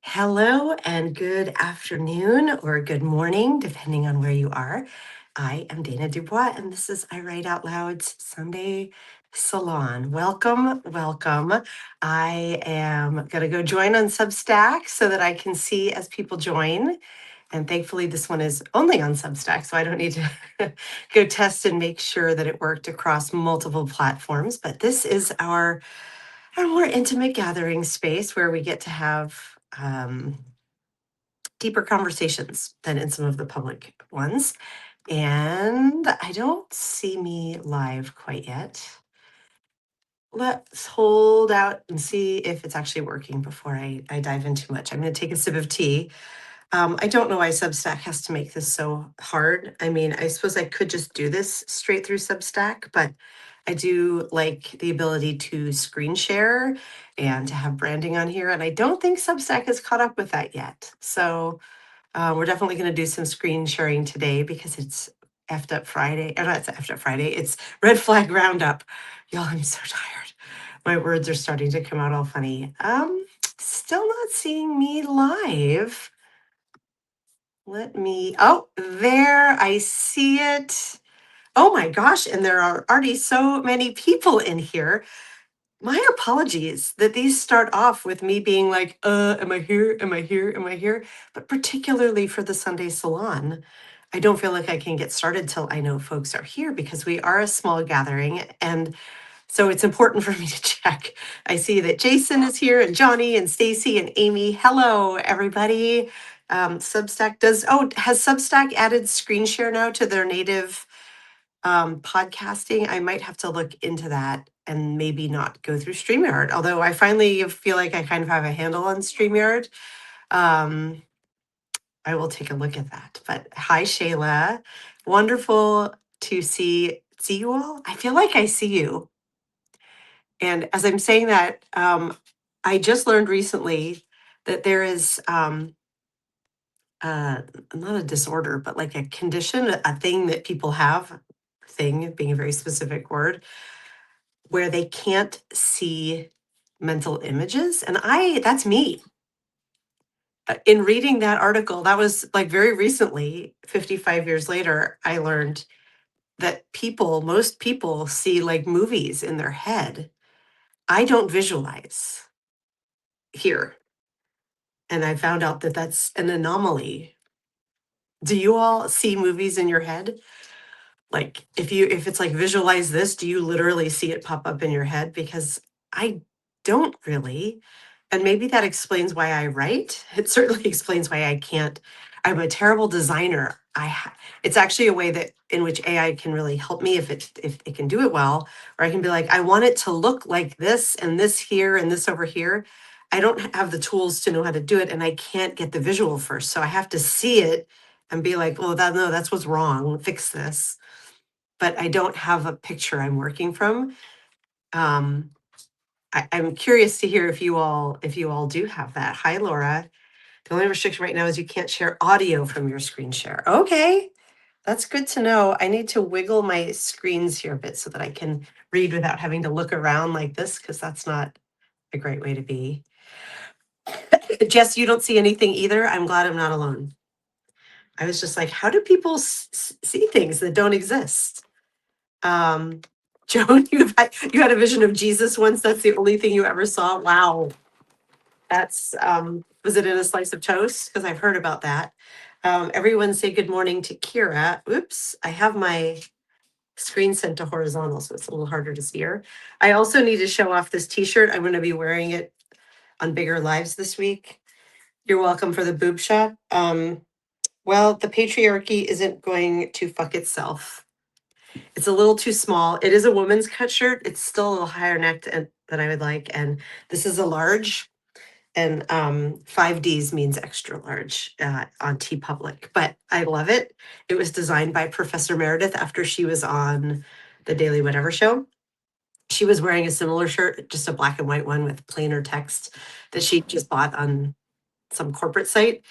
Hello and good afternoon or good morning, depending on where you are. I am Dana Dubois, and this is I Write Out Loud's Sunday Salon. Welcome, welcome. I am going to go join on Substack so that I can see as people join. And thankfully, this one is only on Substack, so I don't need to go test and make sure that it worked across multiple platforms. But this is our more intimate gathering space where we get to have deeper conversations than in some of the public ones. And I don't see me live quite yet. Let's hold out and see if it's actually working before I dive in too much. I'm going to take a sip of tea. I don't know why Substack has to make this so hard. I mean, I suppose I could just do this straight through Substack, but I do like the ability to screen share and to have branding on here. And I don't think Substack has caught up with that yet. So we're definitely going to do some screen sharing today because it's effed up Friday. Or not, it's effed up Friday. It's red flag roundup. Y'all, I'm so tired. My words are starting to come out all funny. Still not seeing me live. Oh, there, I see it. Oh my gosh, and there are already so many people in here. My apologies that these start off with me being like, am I here? Am I here? Am I here? But particularly for the Sunday Salon, I don't feel like I can get started till I know folks are here because we are a small gathering. And so it's important for me to check. I see that Jason is here and Johnny and Stacy and Amy. Hello, everybody. Substack has Substack added screen share now to their native podcasting? I might have to look into that and maybe not go through StreamYard, although I finally feel like I kind of have a handle on StreamYard. Um, I will take a look at that. But hi, Shayla. Wonderful to see you all. I feel like I see you. And as I'm saying that, I just learned recently that there is uh, not a disorder, but like a condition, a thing that people have, thing being a very specific word, where they can't see mental images. And that's me. In reading that article, that was like very recently, 55 years later, I learned that most people see like movies in their head. I don't visualize here. And I found out that that's an anomaly. Do you all see movies in your head? Like if it's like visualize this, do you literally see it pop up in your head? Because I don't really. And maybe that explains why I write. It certainly explains why I can't. I'm a terrible designer. It's actually a way that in which AI can really help me if it can do it well, or I can be like, I want it to look like this and this here and this over here. I don't have the tools to know how to do it, and I can't get the visual first. So I have to see it and be like, well, no, that's what's wrong. Fix this. But I don't have a picture I'm working from. Um, I'm curious to hear if you all do have that. Hi, Laura. The only restriction right now is you can't share audio from your screen share. Okay, that's good to know. I need to wiggle my screens here a bit so that I can read without having to look around like this, because that's not a great way to be. Jess, you don't see anything either. I'm glad I'm not alone. I was just like, how do people see things that don't exist? Joan, you had a vision of Jesus once. That's the only thing you ever saw. Wow. That's was it in a slice of toast? Because I've heard about that. Everyone say good morning to Kira. Oops, I have my screen set to horizontal, so it's a little harder to see her. I also need to show off this t-shirt. I'm going to be wearing it on bigger lives this week. You're welcome for the boob shot. Well, the patriarchy isn't going to fuck itself. It's a little too small. It is a woman's cut shirt. It's still a little higher necked than I would like. And this is a large. And 5Ds means extra large on T Public. But I love it. It was designed by Professor Meredith after she was on the Daily Whatever show. She was wearing a similar shirt, just a black and white one with plainer text that she just bought on some corporate site.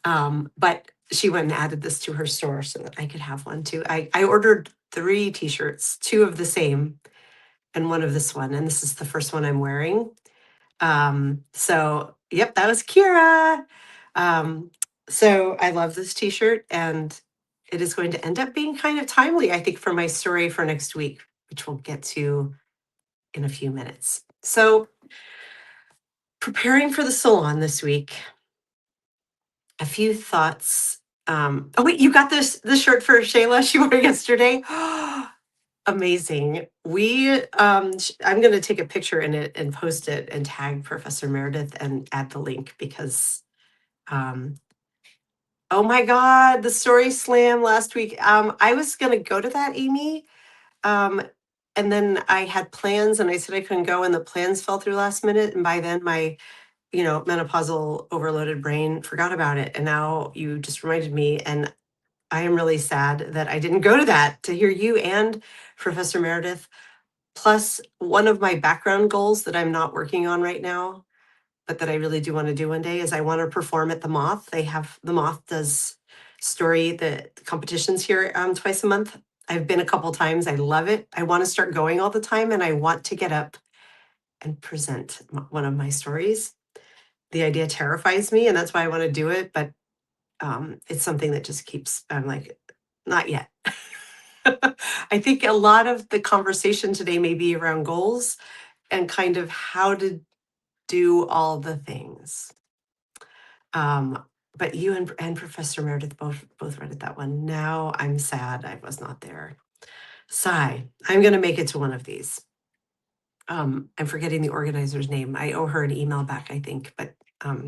But she went and added this to her store so that I could have one too. I ordered 3 t-shirts, 2 of the same and one of this one. And this is the first one I'm wearing. So yep, that was Kira. Um, so I love this t-shirt, and it is going to end up being kind of timely, I think, for my story for next week, which we'll get to in a few minutes. So preparing for the salon this week, a few thoughts. Oh wait, you got this shirt for Shayla? She wore it yesterday. Amazing. I'm going to take a picture in it and post it and tag Professor Meredith and add the link because, um, oh my God, the story slam last week. I was going to go to that, Amy. Um, and then I had plans and I said I couldn't go, and the plans fell through last minute. And by then my, menopausal overloaded brain forgot about it. And now you just reminded me. And I am really sad that I didn't go to that to hear you and Professor Meredith. Plus, one of my background goals that I'm not working on right now, but that I really do want to do one day, is I want to perform at the Moth. The Moth does the competitions here twice a month. I've been a couple times. I love it. I want to start going all the time, and I want to get up and present one of my stories. The idea terrifies me, and that's why I want to do it. But it's something that just keeps. I'm like, not yet. I think a lot of the conversation today may be around goals and kind of how to do all the things. But you and Professor Meredith both read it, that one. Now I'm sad I was not there. Sigh. I'm going to make it to one of these. I'm forgetting the organizer's name. I owe her an email back, I think, but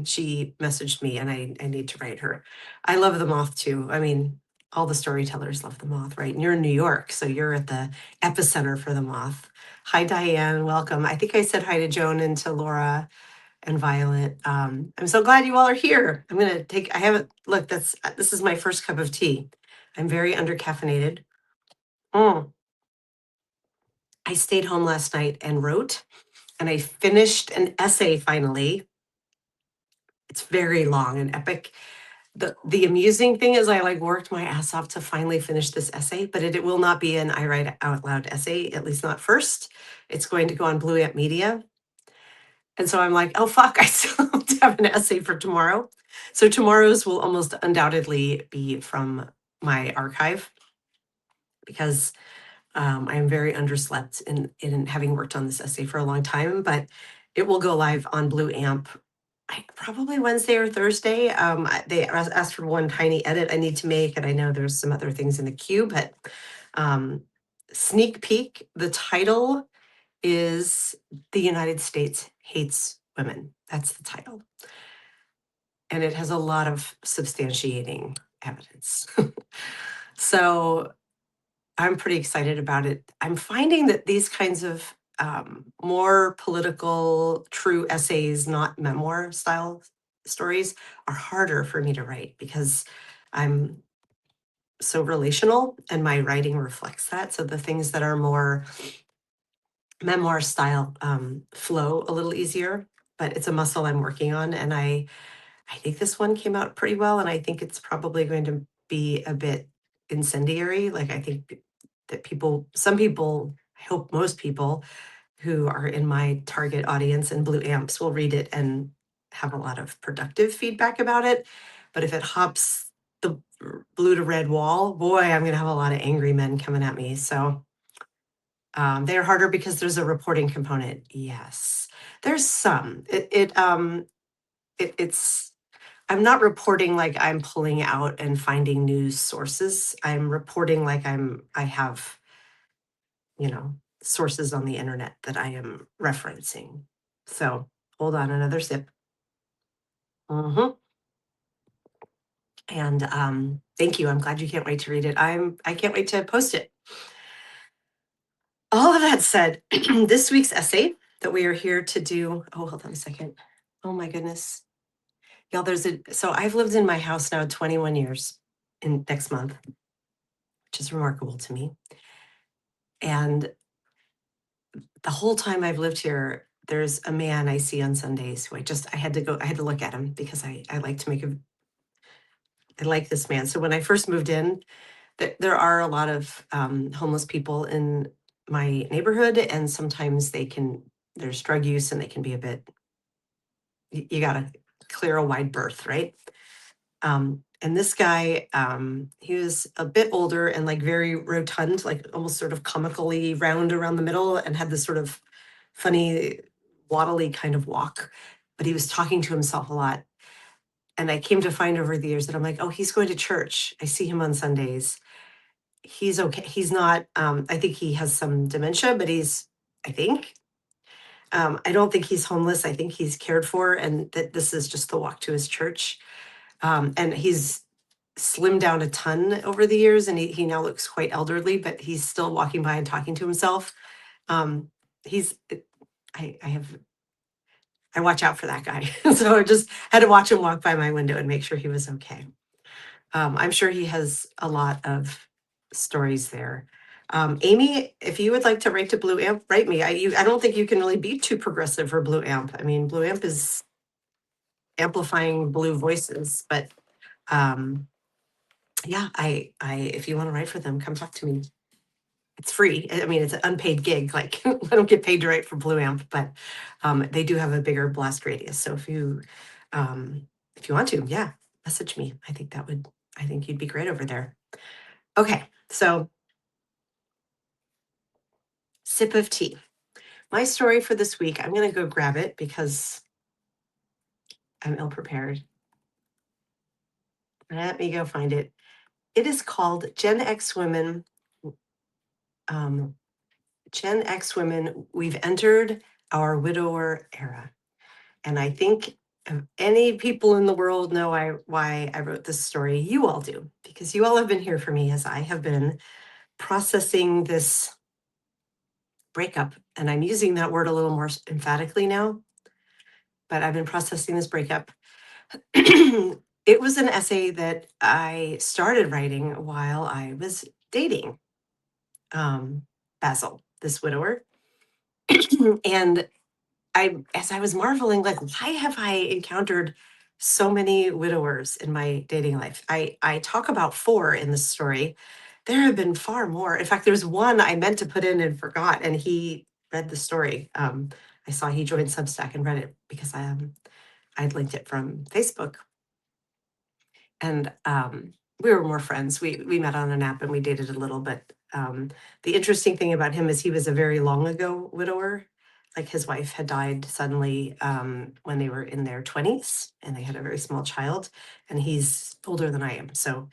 she messaged me and I need to write her. I love the Moth too. I mean, all the storytellers love the Moth, right? And you're in New York, so you're at the epicenter for the Moth. Hi, Diane. Welcome. I think I said hi to Joan and to Laura and Violet. I'm so glad you all are here. I haven't, look, this is my first cup of tea. I'm very undercaffeinated. Mm. I stayed home last night and wrote, and I finished an essay finally. It's very long and epic. The amusing thing is I like worked my ass off to finally finish this essay, but it will not be an I write out loud essay, at least not first. It's going to go on Blue Ant Media. And so I'm like, oh fuck, I still have to have an essay for tomorrow. So tomorrow's will almost undoubtedly be from my archive because I am very underslept in having worked on this essay for a long time, but it will go live on Blue Amp probably Wednesday or Thursday. They asked for one tiny edit I need to make, and I know there's some other things in the queue, but um, sneak peek, the title is The United States Hates Women. That's the title. And it has a lot of substantiating evidence. So I'm pretty excited about it. I'm finding that these kinds of more political, true essays, not memoir style stories, are harder for me to write because I'm so relational and my writing reflects that. So the things that are more memoir style flow a little easier, but it's a muscle I'm working on. And I think this one came out pretty well, and I think it's probably going to be a bit incendiary. Like I think that some people, I hope most people who are in my target audience and Blue Amps will read it and have a lot of productive feedback about it. But if it hops the blue to red wall, boy, I'm going to have a lot of angry men coming at me. So they're harder because there's a reporting component. Yes, there's some. It's I'm not reporting like I'm pulling out and finding news sources. I'm reporting like I have, sources on the internet that I am referencing. So hold on, another sip. Hmm. And thank you. I'm glad you can't wait to read it. I can't wait to post it. All of that said, this week's essay that we are here to do. Oh, hold on a second. Oh my goodness. Y'all, so I've lived in my house now 21 years in next month, which is remarkable to me. And the whole time I've lived here, there's a man I see on Sundays who I had to look at him because I like to I like this man. So when I first moved in, there are a lot of homeless people in my neighborhood, and sometimes there's drug use and they can be a bit you got to clear a wide berth, right? And this guy, he was a bit older and like very rotund, like almost sort of comically round around the middle, and had this sort of funny, waddly kind of walk. But he was talking to himself a lot. And I came to find over the years that I'm like, oh, he's going to church. I see him on Sundays. He's okay. He's not, I think he has some dementia, but I think, I don't think he's homeless. I think he's cared for, and that this is just the walk to his church. And he's slimmed down a ton over the years, and he now looks quite elderly, but he's still walking by and talking to himself. He's, I have, I watch out for that guy. So I just had to watch him walk by my window and make sure he was okay. I'm sure he has a lot of stories there. Amy, if you would like to write to Blue Amp, write me. I don't think you can really be too progressive for Blue Amp. I mean, Blue Amp is amplifying blue voices, but yeah, if you want to write for them, come talk to me. It's free. I mean, it's an unpaid gig. Like I don't get paid to write for Blue Amp, but they do have a bigger blast radius. So if you want to, yeah, message me. I think you'd be great over there. Okay, so sip of tea. My story for this week, I'm going to go grab it because I'm ill prepared. Let me go find it. It is called Gen X Women. Gen X Women, we've entered our widower era. And I think if any people in the world know why I wrote this story, you all do, because you all have been here for me as I have been processing this breakup. And I'm using that word a little more emphatically now, but I've been processing this breakup. It was an essay that I started writing while I was dating Basil, this widower. And as I was marveling, like, why have I encountered so many widowers in my dating life? I talk about 4 in this story. There have been far more. In fact, there's one I meant to put in and forgot, and he read the story. I saw he joined Substack and read it because I'd linked it from Facebook, and we were more friends. We met on an app and we dated a little, but the interesting thing about him is he was a very long ago widower. Like his wife had died suddenly when they were in their 20s, and they had a very small child, and he's older than I am, so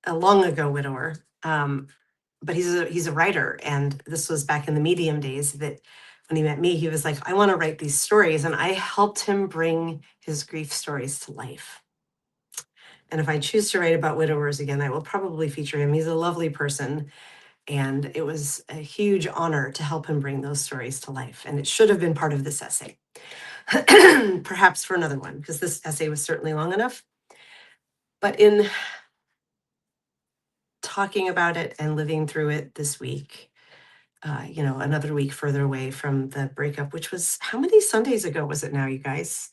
a long ago widower. But he's a writer, and this was back in the Medium days. That when he met me, he was like, I want to write these stories, and I helped him bring his grief stories to life. And if I choose to write about widowers again, I will probably feature him. He's a lovely person. And it was a huge honor to help him bring those stories to life. And it should have been part of this essay, perhaps for another one, because this essay was certainly long enough. But in talking about it and living through it this week, another week further away from the breakup, which was how many Sundays ago was it now, you guys?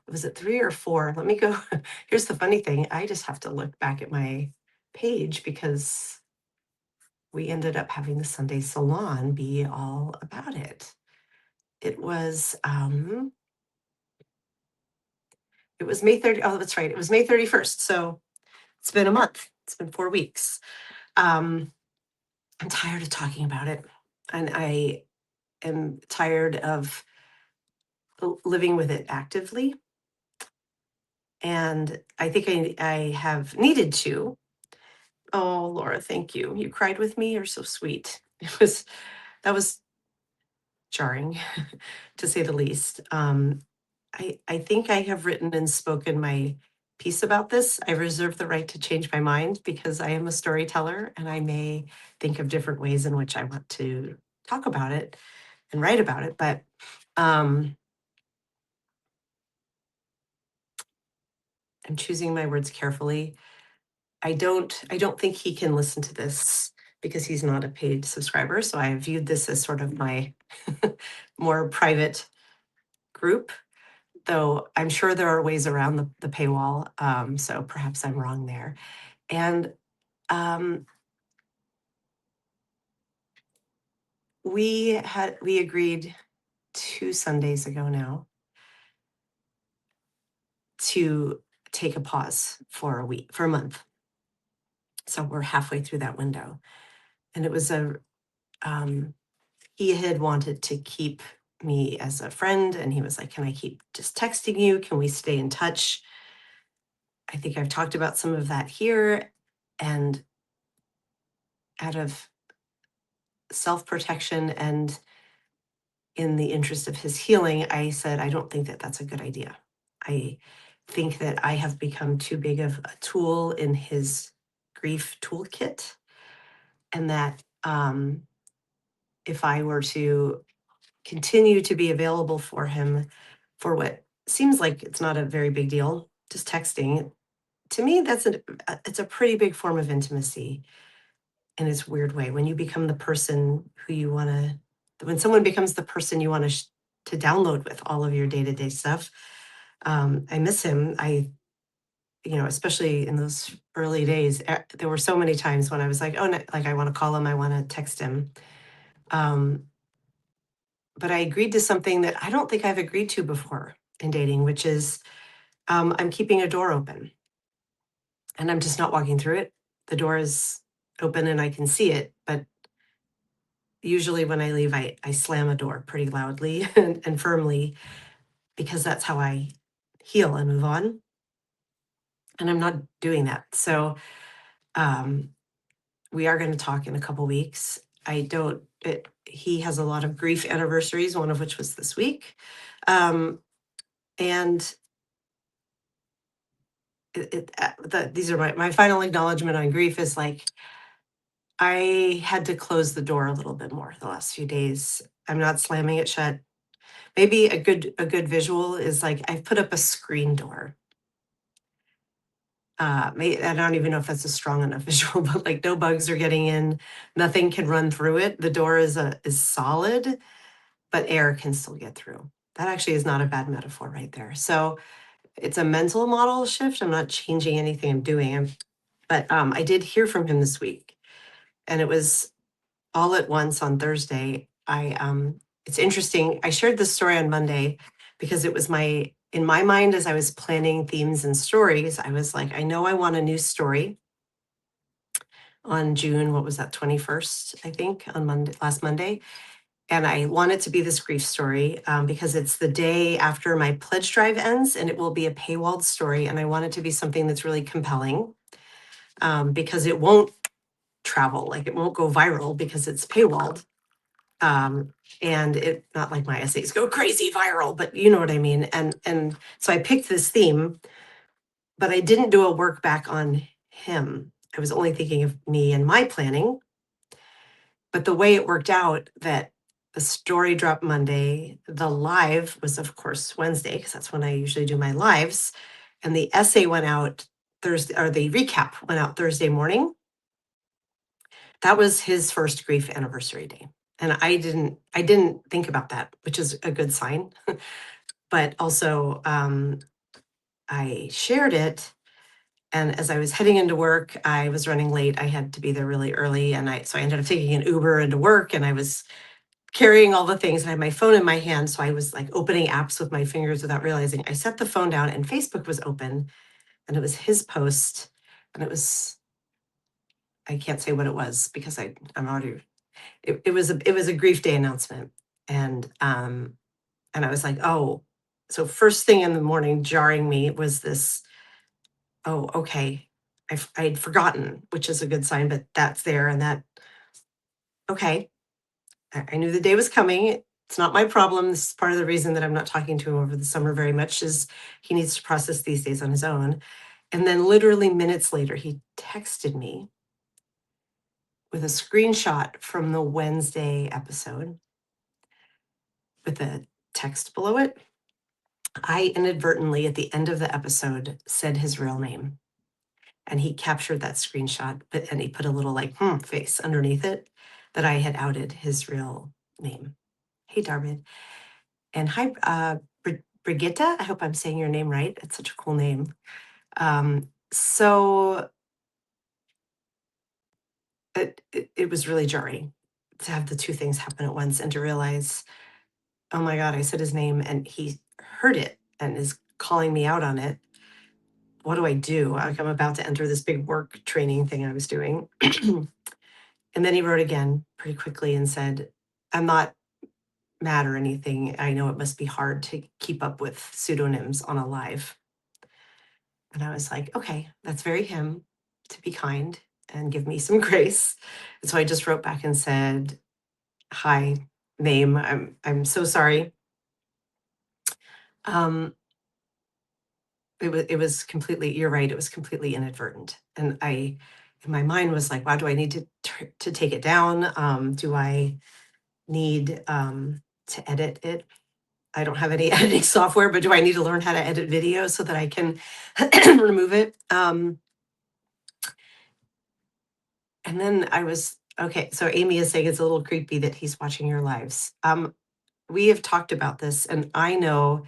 Was it 3 or 4? Let me go. Here's the funny thing. I just have to look back at my page because we ended up having the Sunday Salon be all about it. It was May 30. Oh, that's right. It was May 31st. So it's been a month. It's been 4 weeks. I'm tired of talking about it. And I am tired of living with it actively. And I think I have needed to. Oh, Laura, thank you. You cried with me. You're so sweet. That was jarring to say the least. I think I have written and spoken my piece about this. I reserve the right to change my mind because I am a storyteller and I may think of different ways in which I want to talk about it and write about it. But I'm choosing my words carefully. I don't think he can listen to this because he's not a paid subscriber. So I viewed this as sort of my more private group, though I'm sure there are ways around the paywall. So perhaps I'm wrong there. And um, we agreed 2 Sundays ago now to take a pause for a week, for a month. So we're halfway through that window. And it was um, he had wanted to keep me as a friend. And he was like, can I keep just texting you? Can we stay in touch? I think I've talked about some of that here. And out of self protection and in the interest of his healing, I said, I don't think that that's a good idea. I think that I have become too big of a tool in his grief toolkit. And that if I were to continue to be available for him for what seems like it's not a very big deal, just texting, to me, it's a pretty big form of intimacy in its weird way. When you become the person who you want to, when someone becomes the person you want to download with all of your day to day stuff, I miss him. Especially in those early days, there were so many times when I was like, oh, no, like I want to call him, I want to text him. Um, but I agreed to something that I don't think I've agreed to before in dating, which is I'm keeping a door open and I'm just not walking through it. The door is open and I can see it, but usually when I leave, I slam a door pretty loudly and firmly because that's how I heal and move on. And I'm not doing that. So um, we are going to talk in a couple weeks. He has a lot of grief anniversaries, one of which was this week. And these are my final acknowledgement on grief is like, I had to close the door a little bit more the last few days. I'm not slamming it shut. Maybe a good visual is like I've put up a screen door. I don't even know if that's a strong enough visual, but like no bugs are getting in, nothing can run through it. The door is solid, but air can still get through. That actually is not a bad metaphor right there. So it's a mental model shift. I'm not changing anything I'm doing. But I did hear from him this week, and it was all at once on Thursday. It's interesting. I shared this story on Monday because it was in my mind as I was planning themes and stories. I was like, I know I want a new story on June. What was that? 21st, I think, on last Monday. And I want it to be this grief story because it's the day after my pledge drive ends, and it will be a paywalled story. And I want it to be something that's really compelling because it won't travel, like it won't go viral because it's paywalled. And it not like my essays go crazy viral, but you know what I mean. And so I picked this theme, but I didn't do a work back on him. I was only thinking of me and my planning. But the way it worked out that the story dropped Monday, the live was of course Wednesday, because that's when I usually do my lives. And the essay went out Thursday, or the recap went out Thursday morning. That was his first grief anniversary day. And I didn't think about that, which is a good sign. But also I shared it. And as I was heading into work, I was running late. I had to be there really early. And so I ended up taking an Uber into work, and I was carrying all the things, and I had my phone in my hand. So I was like opening apps with my fingers without realizing. I set the phone down and Facebook was open, and it was his post. And I can't say what it was because I'm already, it was a grief day announcement. And I was like, oh, so first thing in the morning jarring me was this, oh, okay. I'd forgotten, which is a good sign, but that's there. And that, okay, I knew the day was coming. It's not my problem. This is part of the reason that I'm not talking to him over the summer very much is he needs to process these days on his own. And then literally minutes later, he texted me with a screenshot from the Wednesday episode with a text below it. I inadvertently at the end of the episode said his real name, and he captured that screenshot, and he put a little like face underneath it that I had outed his real name. Hey, Darvid. And hi, Brigitta. I hope I'm saying your name right. It's such a cool name. So it was really jarring to have the two things happen at once and to realize, oh my God, I said his name and he heard it and is calling me out on it. what do I do? Like, I'm about to enter this big work training thing I was doing. And then he wrote again pretty quickly and said, I'm not mad or anything. I know it must be hard to keep up with pseudonyms on a live. And I was like, okay, that's very him to be kind and give me some grace. And so I just wrote back and said, hi, name. I'm so sorry. Um, it was completely, you're right, it was completely inadvertent. And I in my mind was like, wow, do I need to take it down? Do I need to edit it? I don't have any editing software, but do I need to learn how to edit video so that I can remove it? And then I was okay. So Amy is saying it's a little creepy that he's watching your lives. We have talked about this, and I know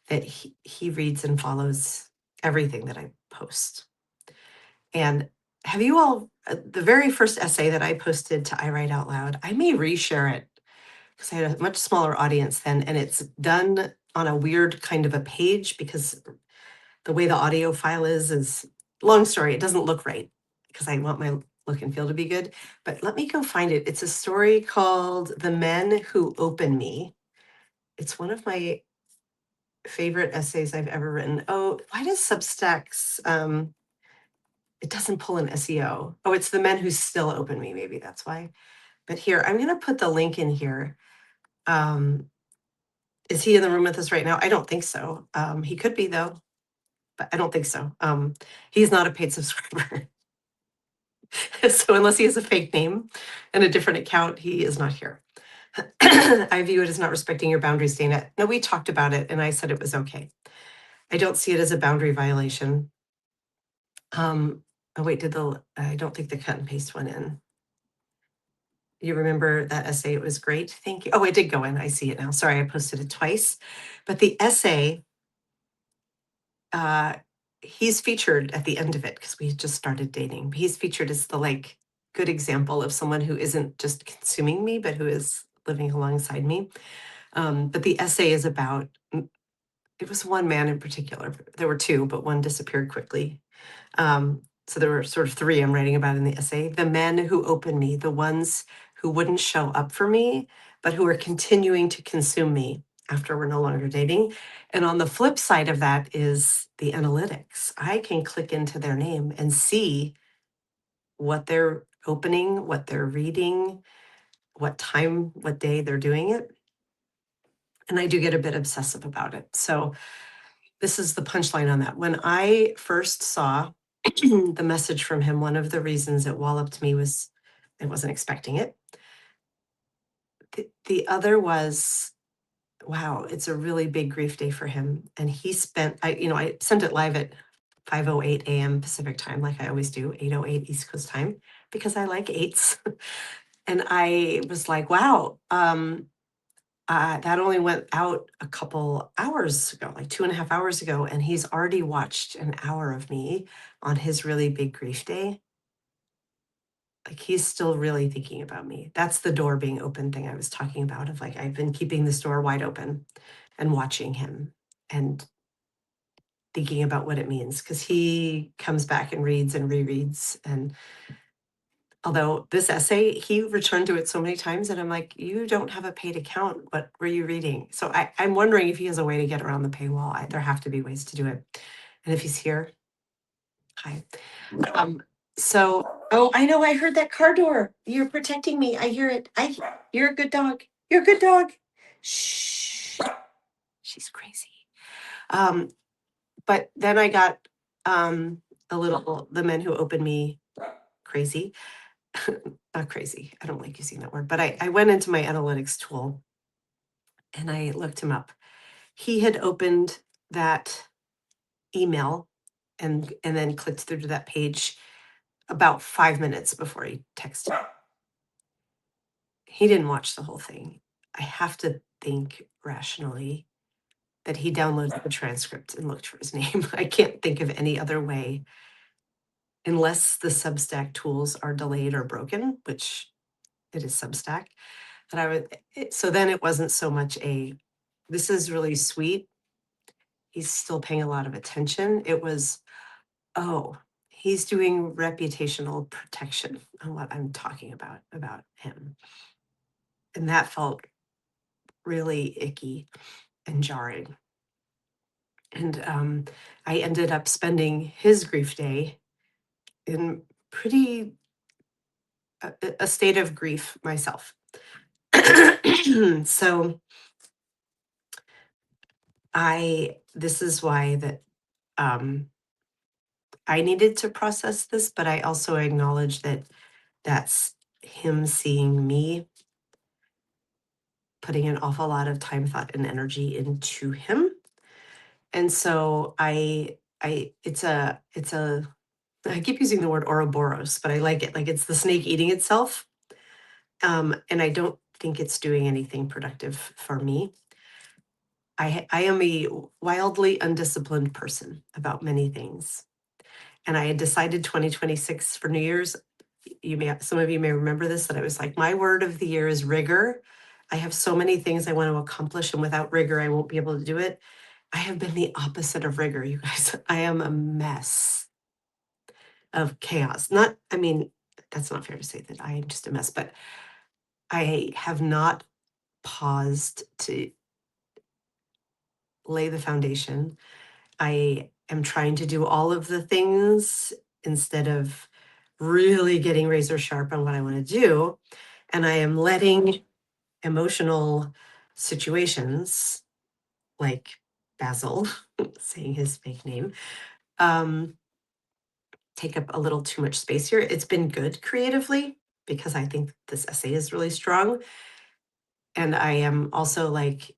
that he reads and follows everything that I post. And have you all, the very first essay that I posted to I Write Out Loud, I may reshare it because I had a much smaller audience then, and it's done on a weird kind of a page because the way the audio file is long story. It doesn't look right because I want my look and feel to be good. But let me go find it. It's a story called The Men Who Open Me. It's one of my favorite essays I've ever written. Oh, why does Substacks it doesn't pull in SEO? Oh, it's The Men Who Still Open Me, maybe that's why. But here, I'm gonna put the link in here. Is he in the room with us right now? I don't think so. He could be though, but I don't think so. He's not a paid subscriber. So unless he has a fake name and a different account, he is not here. I view it as not respecting your boundaries, Dana. No, we talked about it and I said it was okay. I don't see it as a boundary violation. Oh wait, I don't think the cut and paste went in. You remember that essay? It was great. Thank you. Oh, it did go in. I see it now. Sorry, I posted it twice. But the essay, uh, he's featured at the end of it because we just started dating. He's featured as the like good example of someone who isn't just consuming me, but who is living alongside me. But the essay is about it was one man in particular. There were two, but one disappeared quickly. So there were sort of three I'm writing about in the essay. The men who opened me, the ones who wouldn't show up for me, but who are continuing to consume me after we're no longer dating. And on the flip side of that is the analytics. I can click into their name and see what they're opening, what they're reading, what time, what day they're doing it. And I do get a bit obsessive about it. So this is the punchline on that. When I first saw the message from him, one of the reasons it walloped me was I wasn't expecting it. The other was, wow, it's a really big grief day for him. And he spent, I sent it live at 5:08 a.m. Pacific time, like I always do, 8:08 East Coast time, because I like eights. And I was like, wow, that only went out a couple hours ago, like 2.5 hours ago, and he's already watched an hour of me on his really big grief day. Like he's still really thinking about me. That's the door being open thing I was talking about of like I've been keeping this door wide open and watching him and thinking about what it means because he comes back and reads and rereads. And although this essay, he returned to it so many times and I'm like, you don't have a paid account. What were you reading? So I'm wondering if he has a way to get around the paywall. There have to be ways to do it. And if he's here, hi. Um, oh, I know, I heard that car door. You're protecting me. I hear it. You're a good dog. You're a good dog. Shh. She's crazy. Um, but then I got a little, the men who opened me crazy. Not crazy. I don't like using that word, but I went into my analytics tool and I looked him up. He had opened that email and then clicked through to that page about 5 minutes before he texted. He didn't watch the whole thing. I have to think rationally that he downloaded the transcript and looked for his name. I can't think of any other way unless the Substack tools are delayed or broken, which it is Substack, that I would. So then it wasn't so much this is really sweet. He's still paying a lot of attention. It was, Oh, he's doing reputational protection on what I'm talking about him. And that felt really icky and jarring. And I ended up spending his grief day in pretty a state of grief myself. So this is why that um, I needed to process this, but I also acknowledge that that's him seeing me putting an awful lot of time, thought, and energy into him. And so it's a I keep using the word Ouroboros, but I like it. Like it's the snake eating itself. And I don't think it's doing anything productive for me. I am a wildly undisciplined person about many things. And I had decided 2026 for New Year's. Some of you may remember this, that I was like, my word of the year is rigor. I have so many things I want to accomplish, and without rigor, I won't be able to do it. I have been the opposite of rigor, you guys. I am a mess of chaos. I mean, that's not fair to say that I am just a mess, but I have not paused to lay the foundation. I am trying to do all of the things instead of really getting razor sharp on what I want to do. And I am letting emotional situations like Basil, saying his fake name, um, take up a little too much space here. It's been good creatively because I think this essay is really strong. And I am also like,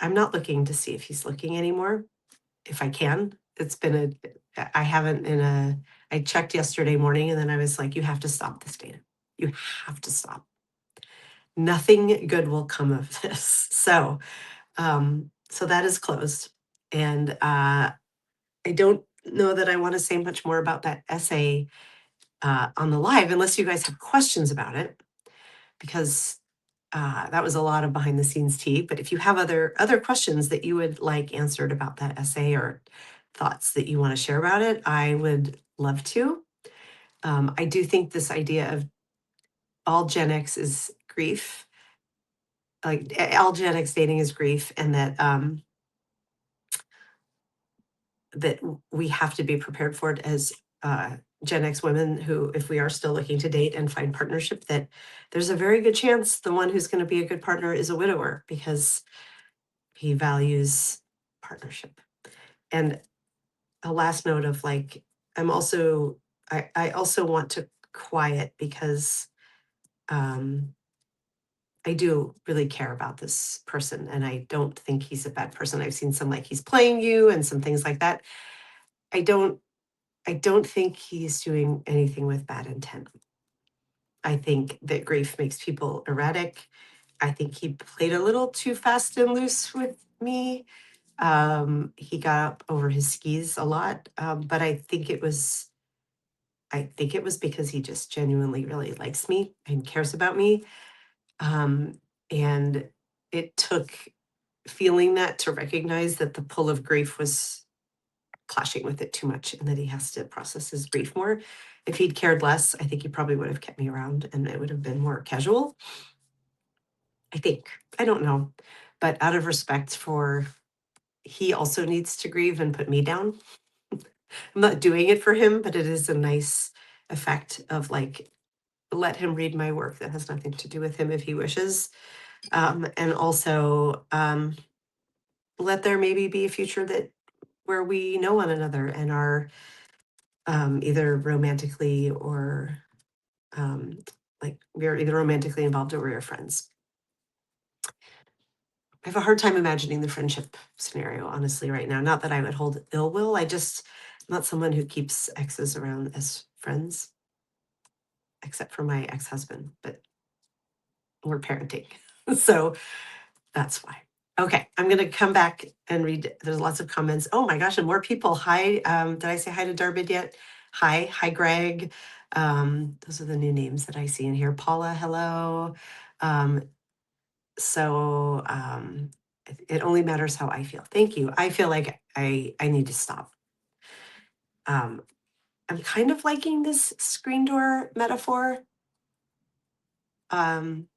I'm not looking to see if he's looking anymore, if I can. I haven't I checked yesterday morning and then I was like, you have to stop this, Dana. You have to stop. Nothing good will come of this. So that is closed. And I don't know that I want to say much more about that essay on the live unless you guys have questions about it, because that was a lot of behind the scenes tea. But if you have other questions that you would like answered about that essay, or thoughts that you want to share about it, I would love to. I do think this idea of all Gen X is grief, like all Gen X dating is grief, and that we have to be prepared for it as Gen X women who, if we are still looking to date and find partnership, that there's a very good chance the one who's going to be a good partner is a widower because he values partnership. And a last note of like, I also want to quiet because I do really care about this person and I don't think he's a bad person. I've seen some like he's playing you and some things like that. I don't I don't think he's doing anything with bad intent. I think that grief makes people erratic. I think he played a little too fast and loose with me. He got up over his skis a lot, but I think it was because he just genuinely really likes me and cares about me. Um, and it took feeling that to recognize that the pull of grief was clashing with it too much and that he has to process his grief more. If he'd cared less, I think he probably would have kept me around and it would have been more casual. I think. I don't know. But out of respect for, he also needs to grieve and put me down. I'm not doing it for him, but it is a nice effect of like, let him read my work that has nothing to do with him if he wishes. And also let there maybe be a future that where we know one another and are either romantically or um, like we're either romantically involved or we're friends. I have a hard time imagining the friendship scenario, honestly, right now. Not that I would hold ill will. I'm not someone who keeps exes around as friends, except for my ex husband, but we're parenting. So that's why. Okay, I'm going to come back and read. There's lots of comments. Oh my gosh, and more people. Hi. Did I say hi to Darby yet? Hi. Hi, Greg. Those are the new names that I see in here. Paula, hello. Um, so it only matters how I feel. Thank you. I feel like I need to stop. Um, I'm kind of liking this screen door metaphor. Um,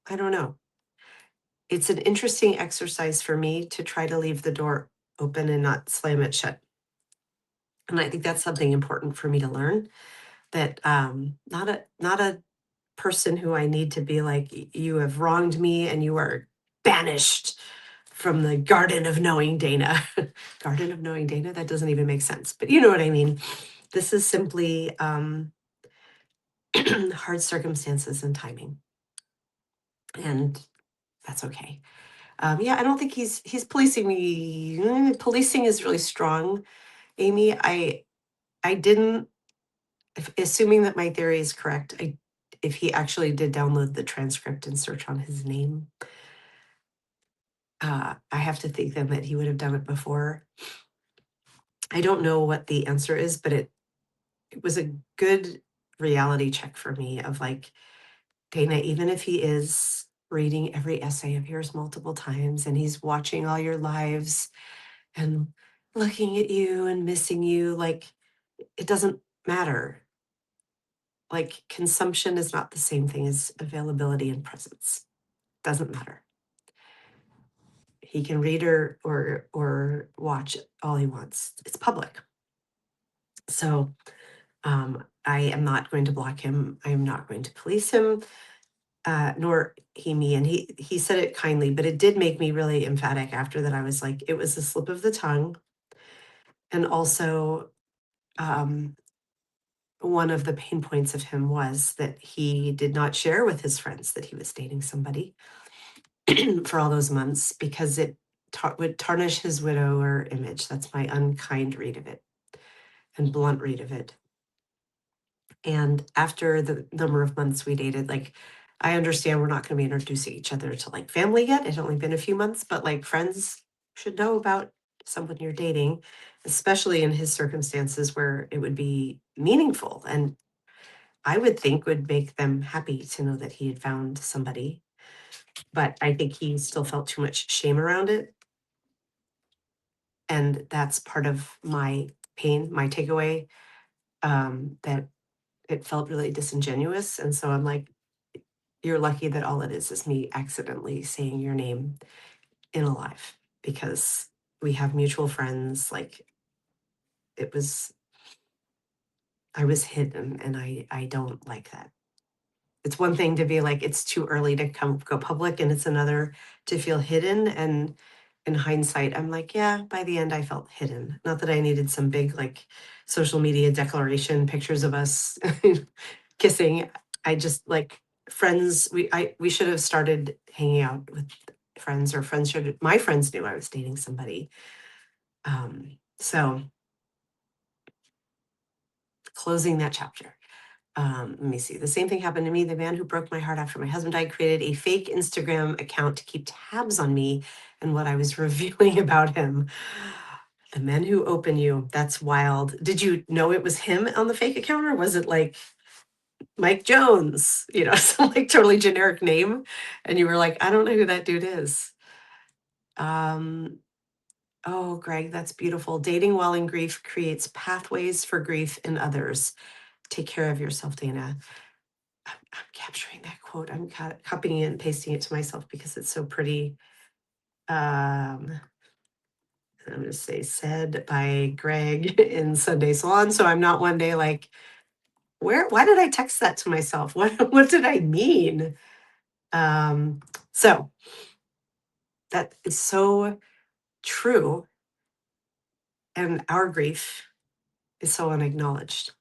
I don't know. It's an interesting exercise for me to try to leave the door open and not slam it shut. And I think that's something important for me to learn, that not a person who I need to be like, You have wronged me and you are banished from the garden of knowing Dana." Garden of knowing Dana? That doesn't even make sense. But you know what I mean. This is simply hard circumstances and timing. And that's okay. Yeah, I don't think he's policing me. Policing is really strong, Amy. I didn't, assuming that my theory is correct, if he actually did download the transcript and search on his name, I have to think then that he would have done it before. I don't know what the answer is, but it was a good reality check for me of like, Dana, even if he is reading every essay of yours multiple times and he's watching all your lives and looking at you and missing you, like, it doesn't matter. Like, consumption is not the same thing as availability and presence. Doesn't matter. He can read or watch all he wants. It's public. So I am not going to block him. I am not going to police him, nor he me. And he said it kindly, but it did make me really emphatic after that. I was like, it was a slip of the tongue. And also, um, one of the pain points of him was that he did not share with his friends that he was dating somebody for all those months because it would tarnish his widower image. That's my unkind read of it and blunt read of it. And after the number of months we dated, like, I understand we're not going to be introducing each other to like family yet. It's only been a few months, but like friends should know about someone you're dating, especially in his circumstances where it would be meaningful and I would think would make them happy to know that he had found somebody. But I think he still felt too much shame around it. And that's part of my pain, my takeaway, that it felt really disingenuous. And so I'm like, you're lucky that all it is me accidentally saying your name in a live because we have mutual friends. Like, it was, I was hidden and I don't like that. It's one thing to be like, it's too early to go public, and it's another to feel hidden. And in hindsight, I'm like, yeah, by the end I felt hidden. Not that I needed some big like social media declaration, pictures of us kissing. I just like friends, we should have started hanging out with friends, or friends should, my friends knew I was dating somebody. So closing that chapter. Let me see. The same thing happened to me. The man who broke my heart after my husband died created a fake Instagram account to keep tabs on me and what I was revealing about him. The men who open you, that's wild. Did you know it was him on the fake account, or was it like Mike Jones, some like totally generic name? And you were like, I don't know who that dude is. Um, oh, Greg, that's beautiful. Dating while in grief creates pathways for grief in others. Take care of yourself, Dana. I'm capturing that quote. I'm copying it and pasting it to myself because it's so pretty. I'm going to say said by Greg in Sunday Salon. So I'm not one day like, why did I text that to myself? What did I mean? So that is so true. And our grief is so unacknowledged.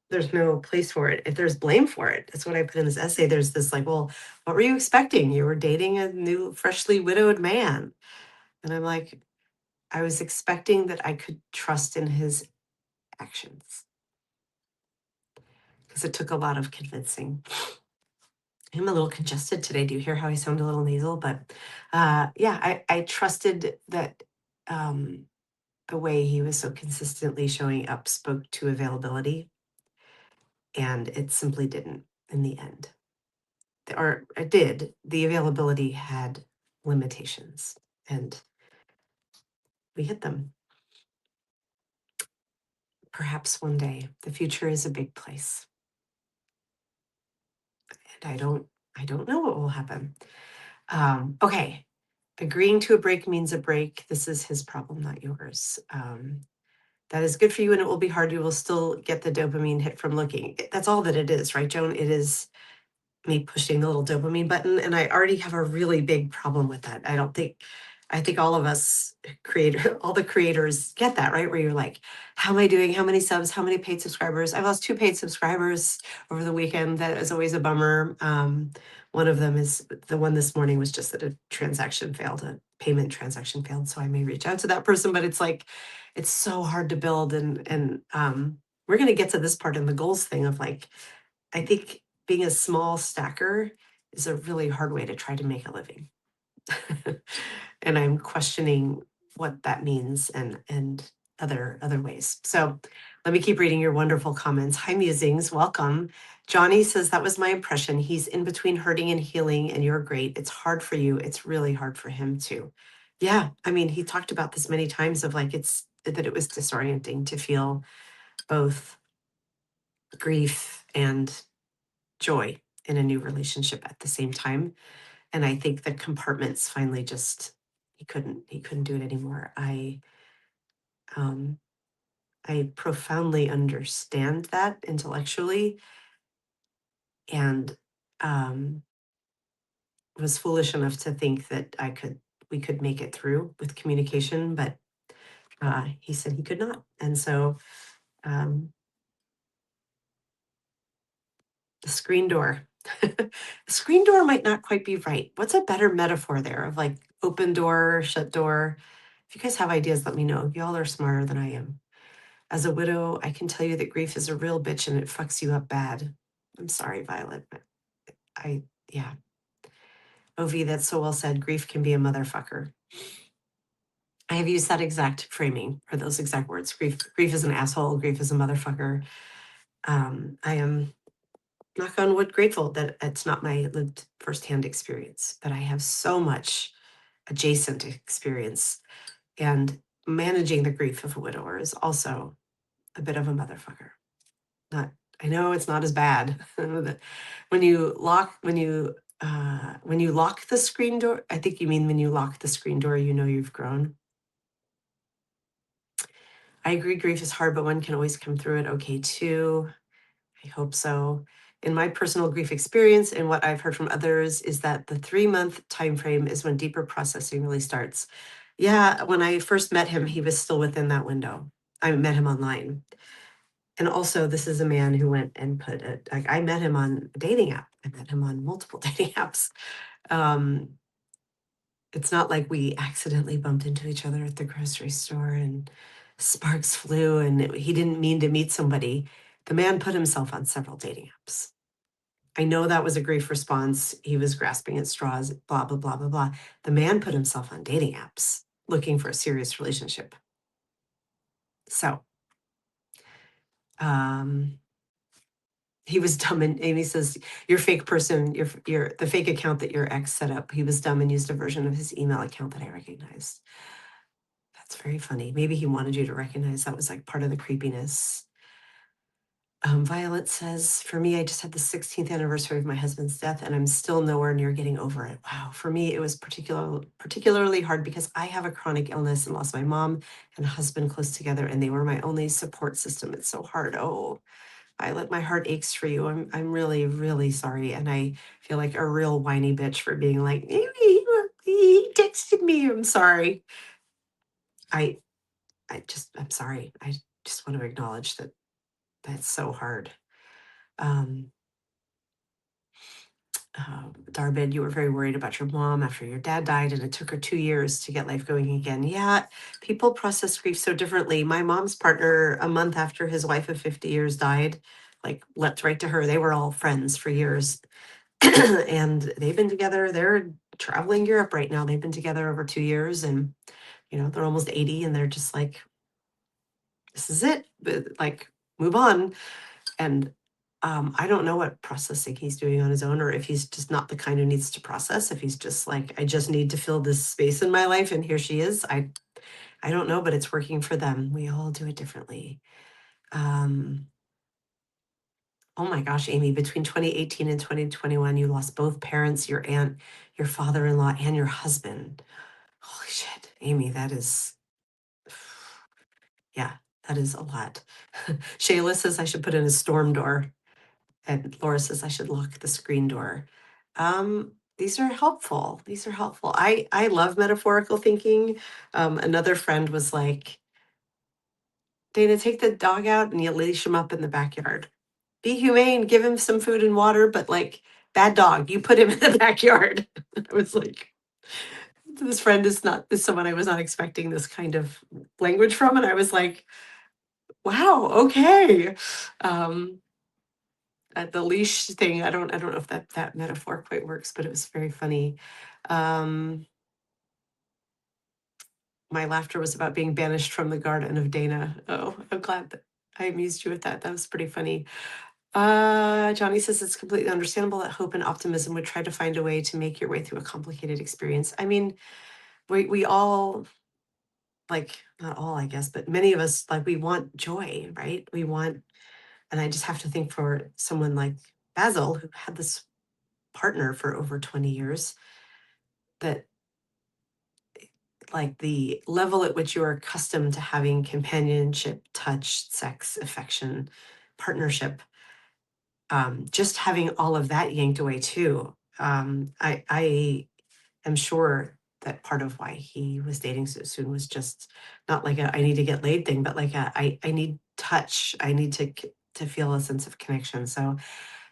There's no place for it. If there's blame for it, that's what I put in this essay. There's this like, well, what were you expecting? You were dating a new, freshly widowed man. And I'm like, I was expecting that I could trust in his actions because it took a lot of convincing. I'm a little congested today. Do you hear how I sound a little nasal? But yeah, I trusted that the way he was so consistently showing up spoke to availability, and it simply didn't in the end. Or it did. The availability had limitations, and we hit them. perhaps one day. The future is a big place. And I don't know what will happen. Okay. Agreeing to a break means a break. This is his problem, not yours. That is good for you and it will be hard. You will still get the dopamine hit from looking. That's all that it is, right, Joan? It is me pushing the little dopamine button. And I already have a really big problem with that. I think all of us all the creators get that, right? Where you're like, how am I doing? How many subs? How many paid subscribers? I lost 2 paid subscribers over the weekend. That is always a bummer. One of them is the one this morning was just that a transaction failed, a payment transaction failed. So I may reach out to that person, but it's like, it's so hard to build. And we're going to get to this part in the goals thing of like, I think being a small stacker is a really hard way to try to make a living. And I'm questioning what that means and other ways. So let me keep reading your wonderful comments. Hi, musings, welcome. Johnny says that was my impression. He's in between hurting and healing, and you're great. It's hard for you. It's really hard for him too. Yeah, I mean, he talked about this many times of like it's that it was disorienting to feel both grief and joy in a new relationship at the same time. And I think the compartments finally just he couldn't do it anymore. Um I profoundly understand that intellectually and um was foolish enough to think that we could make it through with communication, but he said he could not. And so um the screen door. The screen door might not quite be right. What's a better metaphor there of like open door, shut door? If you guys have ideas, let me know. Y'all are smarter than I am. As a widow, I can tell you that grief is a real bitch and it fucks you up bad. I'm sorry, Violet, but yeah. OV, that's so well said. Grief can be a motherfucker. I have used that exact framing or those exact words. Grief is an asshole. Grief is a motherfucker. I am, knock on wood, grateful that it's not my lived firsthand experience, but I have so much adjacent experience. And managing the grief of a widower is also a bit of a motherfucker. Not, I know it's not as bad. When you lock the screen door, I think you mean when you lock the screen door, you know you've grown. I agree, grief is hard, but one can always come through it okay too. I hope so. In my personal grief experience and what I've heard from others is that the 3-month time frame is when deeper processing really starts. Yeah, when I first met him, he was still within that window. I met him online. And also, this is a man who went and put it, like, I met him on a dating app. I met him on multiple dating apps. Um, it's not like we accidentally bumped into each other at the grocery store and sparks flew and he didn't mean to meet somebody. The man put himself on several dating apps. I know that was a grief response. He was grasping at straws, blah, blah, blah, blah, blah. The man put himself on dating apps looking for a serious relationship. So, he was dumb, and Amy says, your fake person, your the fake account that your ex set up, he was dumb and used a version of his email account that I recognized. That's very funny. Maybe he wanted you to recognize that was like part of the creepiness. Violet says, for me, I just had the 16th anniversary of my husband's death, and I'm still nowhere near getting over it. Wow. For me, it was particularly hard because I have a chronic illness and lost my mom and husband close together, and they were my only support system. It's so hard. Oh, Violet, my heart aches for you. I'm really, really sorry. And I feel like a real whiny bitch for being like, he texted me. I'm sorry. I I'm sorry. I just want to acknowledge that that's so hard. Um, Darbid, you were very worried about your mom after your dad died, and it took her 2 years to get life going again. Yeah, people process grief so differently. My mom's partner, a month after his wife of 50 years died, like leapt right to her. They were all friends for years. And they've been together. They're traveling Europe right now. They've been together over 2 years, and they're almost 80, and they're just like, this is it. But like, move on. And I don't know what processing he's doing on his own, or if he's just not the kind who needs to process. If he's just like, I just need to fill this space in my life, and here she is. I don't know, but it's working for them. We all do it differently. Um, oh my gosh, Amy, between 2018 and 2021, you lost both parents, your aunt, your father-in-law, and your husband. Holy shit, Amy, that is, yeah, that is a lot. Shayla says I should put in a storm door, and Laura says I should lock the screen door. These are helpful. These are helpful. I love metaphorical thinking. Another friend was like, Dana, take the dog out and you leash him up in the backyard. Be humane, give him some food and water, but like, bad dog, you put him in the backyard. I was like, this friend is someone I was not expecting this kind of language from. And I was like, wow, okay. Um, the leash thing, I don't know if that metaphor quite works, but it was very funny. Um, my laughter was about being banished from the garden of Dana. Oh, I'm glad that I amused you with that. That was pretty funny. Johnny says it's completely understandable that hope and optimism would try to find a way to make your way through a complicated experience. I mean, we all, like, not all, I guess, but many of us, like, we want joy, right? We want, and I just have to think for someone like Basil, who had this partner for over 20 years, that like the level at which you're accustomed to having companionship, touch, sex, affection, partnership, just having all of that yanked away too. I am sure that part of why he was dating so soon was just not like a I need to get laid thing, but like a I need touch. I need to feel a sense of connection. So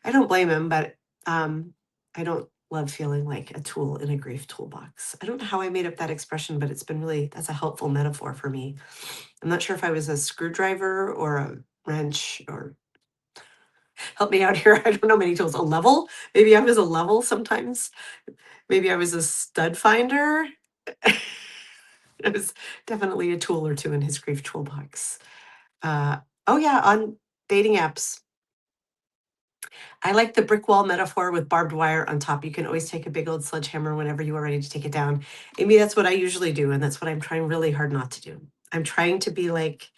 I don't blame him, but I don't love feeling like a tool in a grief toolbox. I don't know how I made up that expression, but it's been really, that's a helpful metaphor for me. I'm not sure if I was a screwdriver or a wrench or help me out here. I don't know many tools. A level? Maybe I was a level sometimes. Maybe I was a stud finder. It was definitely a tool or two in his grief toolbox. Uh, oh yeah, on dating apps. I like the brick wall metaphor with barbed wire on top. You can always take a big old sledgehammer whenever you are ready to take it down. Amy, that's what I usually do, and that's what I'm trying really hard not to do. I'm trying to be like,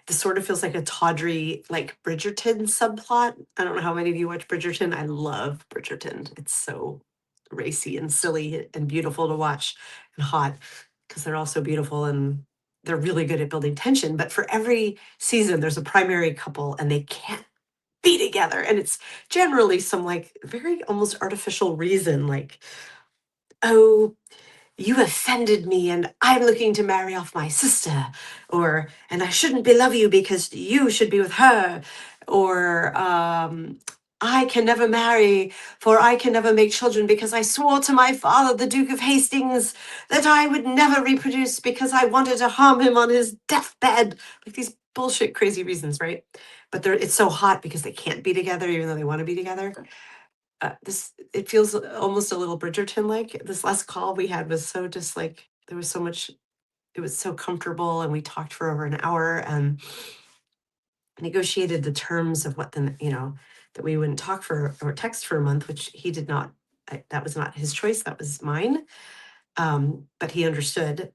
this sort of feels like a tawdry, like Bridgerton subplot. I don't know how many of you watch Bridgerton. I love Bridgerton. It's so racy and silly and beautiful to watch and hot because they're all so beautiful and they're really good at building tension. But for every season, there's a primary couple and they can't be together. And it's generally some like very almost artificial reason, like, oh, you offended me and I'm looking to marry off my sister, or, and I shouldn't beloved you because you should be with her, or, I can never marry, for I can never make children because I swore to my father, the Duke of Hastings, that I would never reproduce because I wanted to harm him on his deathbed. Like these bullshit, crazy reasons, right? But it's so hot because they can't be together even though they want to be together. This it feels almost a little Bridgerton like. This last call we had was so just like there was so much. It was so comfortable, and we talked for over an hour and negotiated the terms of what the that we wouldn't talk for or text for a month, which he did not. That was not his choice. That was mine. But he understood,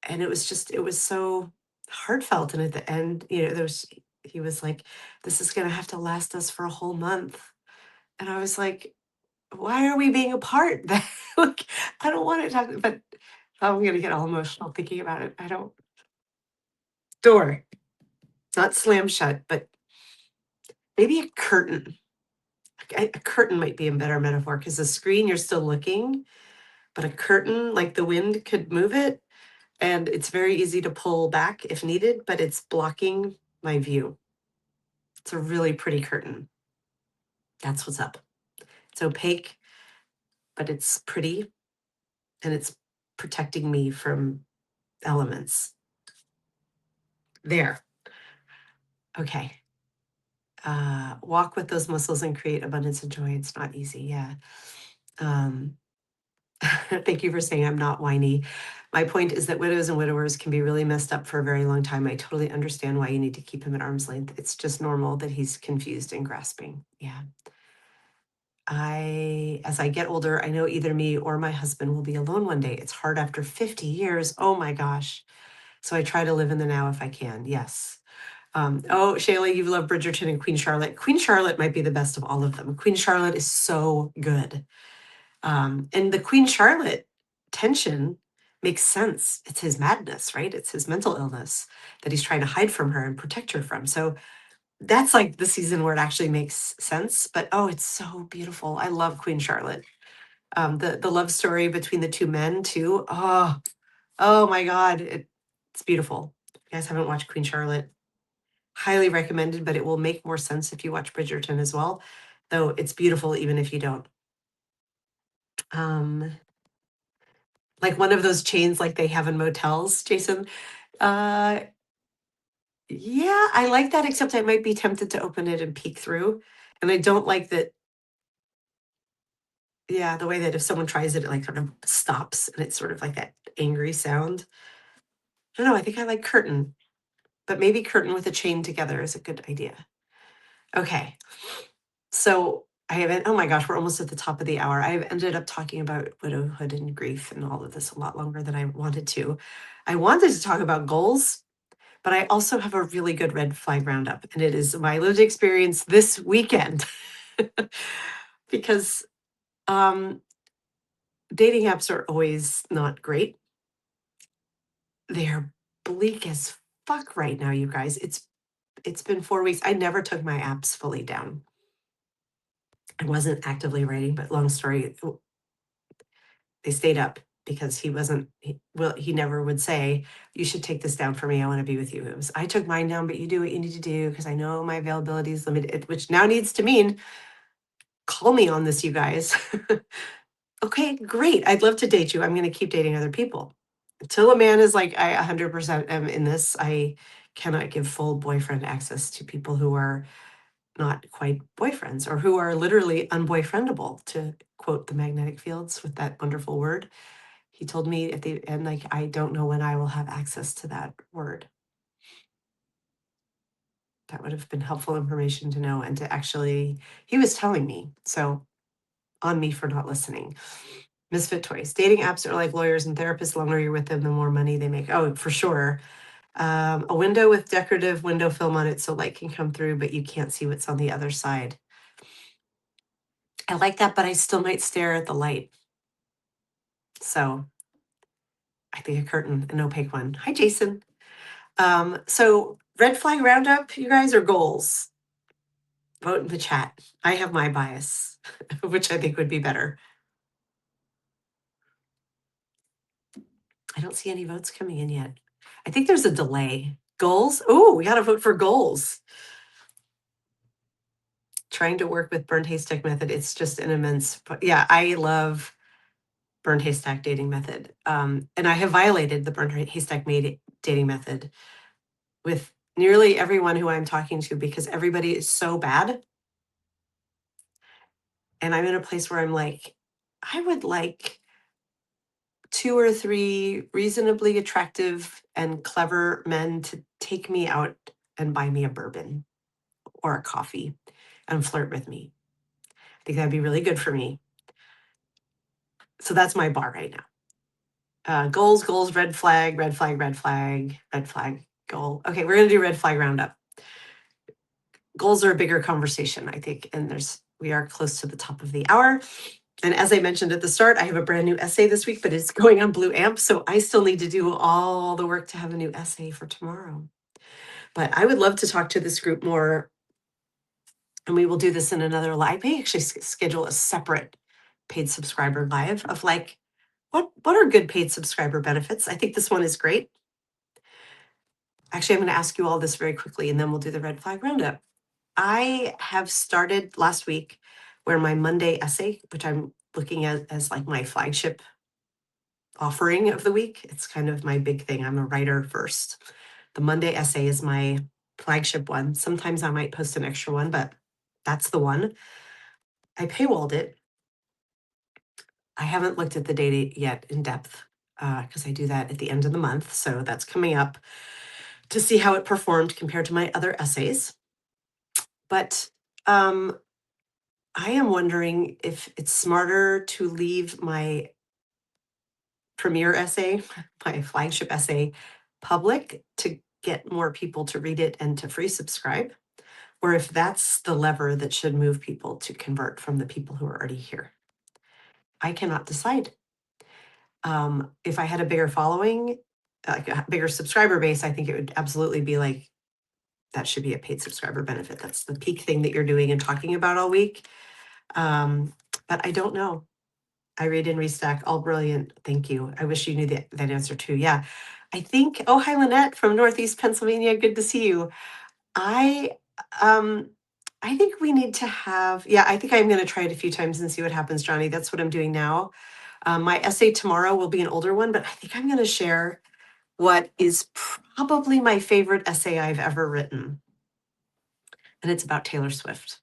and it was so heartfelt. And at the end, he was like, "This is going to have to last us for a whole month," and I was like, why are we being apart? Like, I don't want to talk, but I'm gonna get all emotional thinking about it. I don't door, not slam shut, but maybe a curtain. A curtain might be a better metaphor because the screen you're still looking, but a curtain, like the wind could move it, and it's very easy to pull back if needed, but it's blocking my view. It's a really pretty curtain. That's what's up. It's opaque, but it's pretty, and it's protecting me from elements. There. Okay. Walk with those muscles and create abundance and joy. It's not easy. Yeah. Um, thank you for saying I'm not whiny. My point is that widows and widowers can be really messed up for a very long time. I totally understand why you need to keep him at arm's length. It's just normal that he's confused and grasping. Yeah. As I get older, I know either me or my husband will be alone one day. It's hard after 50 years. Oh my gosh. So I try to live in the now if I can. Yes. Oh, Shayla, you love Bridgerton and Queen Charlotte. Queen Charlotte might be the best of all of them. Queen Charlotte is so good. And the Queen Charlotte tension makes sense. It's his madness, right? It's his mental illness that he's trying to hide from her and protect her from. So that's like the season where it actually makes sense. But oh, it's so beautiful. I love Queen Charlotte. The love story between the two men too. Oh my God, it's beautiful. If you guys haven't watched Queen Charlotte, highly recommended. But it will make more sense if you watch Bridgerton as well. Though it's beautiful even if you don't. Um, like one of those chains like they have in motels, Jason. Uh, yeah, I like that, except I might be tempted to open it and peek through. And I don't like that, yeah, the way that if someone tries it, it like sort of stops and it's sort of like that angry sound. I don't know, I think I like curtain, but maybe curtain with a chain together is a good idea. Okay. So I haven't, oh my gosh, we're almost at the top of the hour. I've ended up talking about widowhood and grief and all of this a lot longer than I wanted to. I wanted to talk about goals, but I also have a really good red flag roundup, and it is my lived experience this weekend. Because dating apps are always not great. They're bleak as fuck right now, you guys. It's been 4 weeks. I never took my apps fully down. I wasn't actively writing, but long story, they stayed up because he wasn't, well, he never would say, you should take this down for me. I want to be with you. It was, I took mine down, but you do what you need to do because I know my availability is limited, which now needs to mean call me on this, you guys. Okay, great. I'd love to date you. I'm going to keep dating other people. Until a man is like, I 100% am in this, I cannot give full boyfriend access to people who are not quite boyfriends or who are literally unboyfriendable, to quote the magnetic fields with that wonderful word. He told me at the end, like, I don't know when I will have access to that word. That would have been helpful information to know and to actually, he was telling me. So on me for not listening. Misfit toys. Dating apps are like lawyers and therapists. The longer you're with them, the more money they make. Oh, for sure. A window with decorative window film on it so light can come through, but you can't see what's on the other side. I like that, but I still might stare at the light. So I think a curtain, an opaque one. Hi, Jason. So red flag roundup, you guys, are goals. Vote in the chat. I have my bias, which I think would be better. I don't see any votes coming in yet. I think there's a delay. Goals? Oh, we got to vote for goals. Trying to work with burned haystack method. It's just an immense, yeah, I love burned haystack dating method. And I have violated the burned haystack dating method with nearly everyone who I'm talking to because everybody is so bad. And I'm in a place where I'm like, I would like 2 or 3 reasonably attractive and clever men to take me out and buy me a bourbon or a coffee and flirt with me. I think that'd be really good for me. So that's my bar right now. Goals, red flag, red flag, red flag, red flag, goal. Okay, we're gonna do red flag roundup. Goals are a bigger conversation, I think, and we are close to the top of the hour. And as I mentioned at the start, I have a brand new essay this week, but it's going on Blue Amp, so I still need to do all the work to have a new essay for tomorrow. But I would love to talk to this group more, and we will do this in another live. I may actually schedule a separate paid subscriber live of like, what are good paid subscriber benefits? I think this one is great. Actually, I'm going to ask you all this very quickly, and then we'll do the red flag roundup. I have started last week where my Monday essay, which I'm looking at as like my flagship offering of the week. It's kind of my big thing. I'm a writer first. The Monday essay is my flagship one. Sometimes I might post an extra one, but that's the one. I paywalled it. I haven't looked at the data yet in depth because I do that at the end of the month. So that's coming up to see how it performed compared to my other essays. But I am wondering if it's smarter to leave my premiere essay, my flagship essay, public to get more people to read it and to free subscribe, or if that's the lever that should move people to convert from the people who are already here. I cannot decide. If I had a bigger following, like a bigger subscriber base, I think it would absolutely be like that should be a paid subscriber benefit. That's the peak thing that you're doing and talking about all week. But I don't know. I read and restack, all brilliant. Thank you. I wish you knew that answer too. Yeah. I think, oh, hi, Lynette from Northeast Pennsylvania. Good to see you. I um I think we need to have, yeah, I think I'm going to try it a few times and see what happens, Johnny. That's what I'm doing now. My essay tomorrow will be an older one, but I think I'm going to share what is probably my favorite essay I've ever written. And it's about Taylor Swift,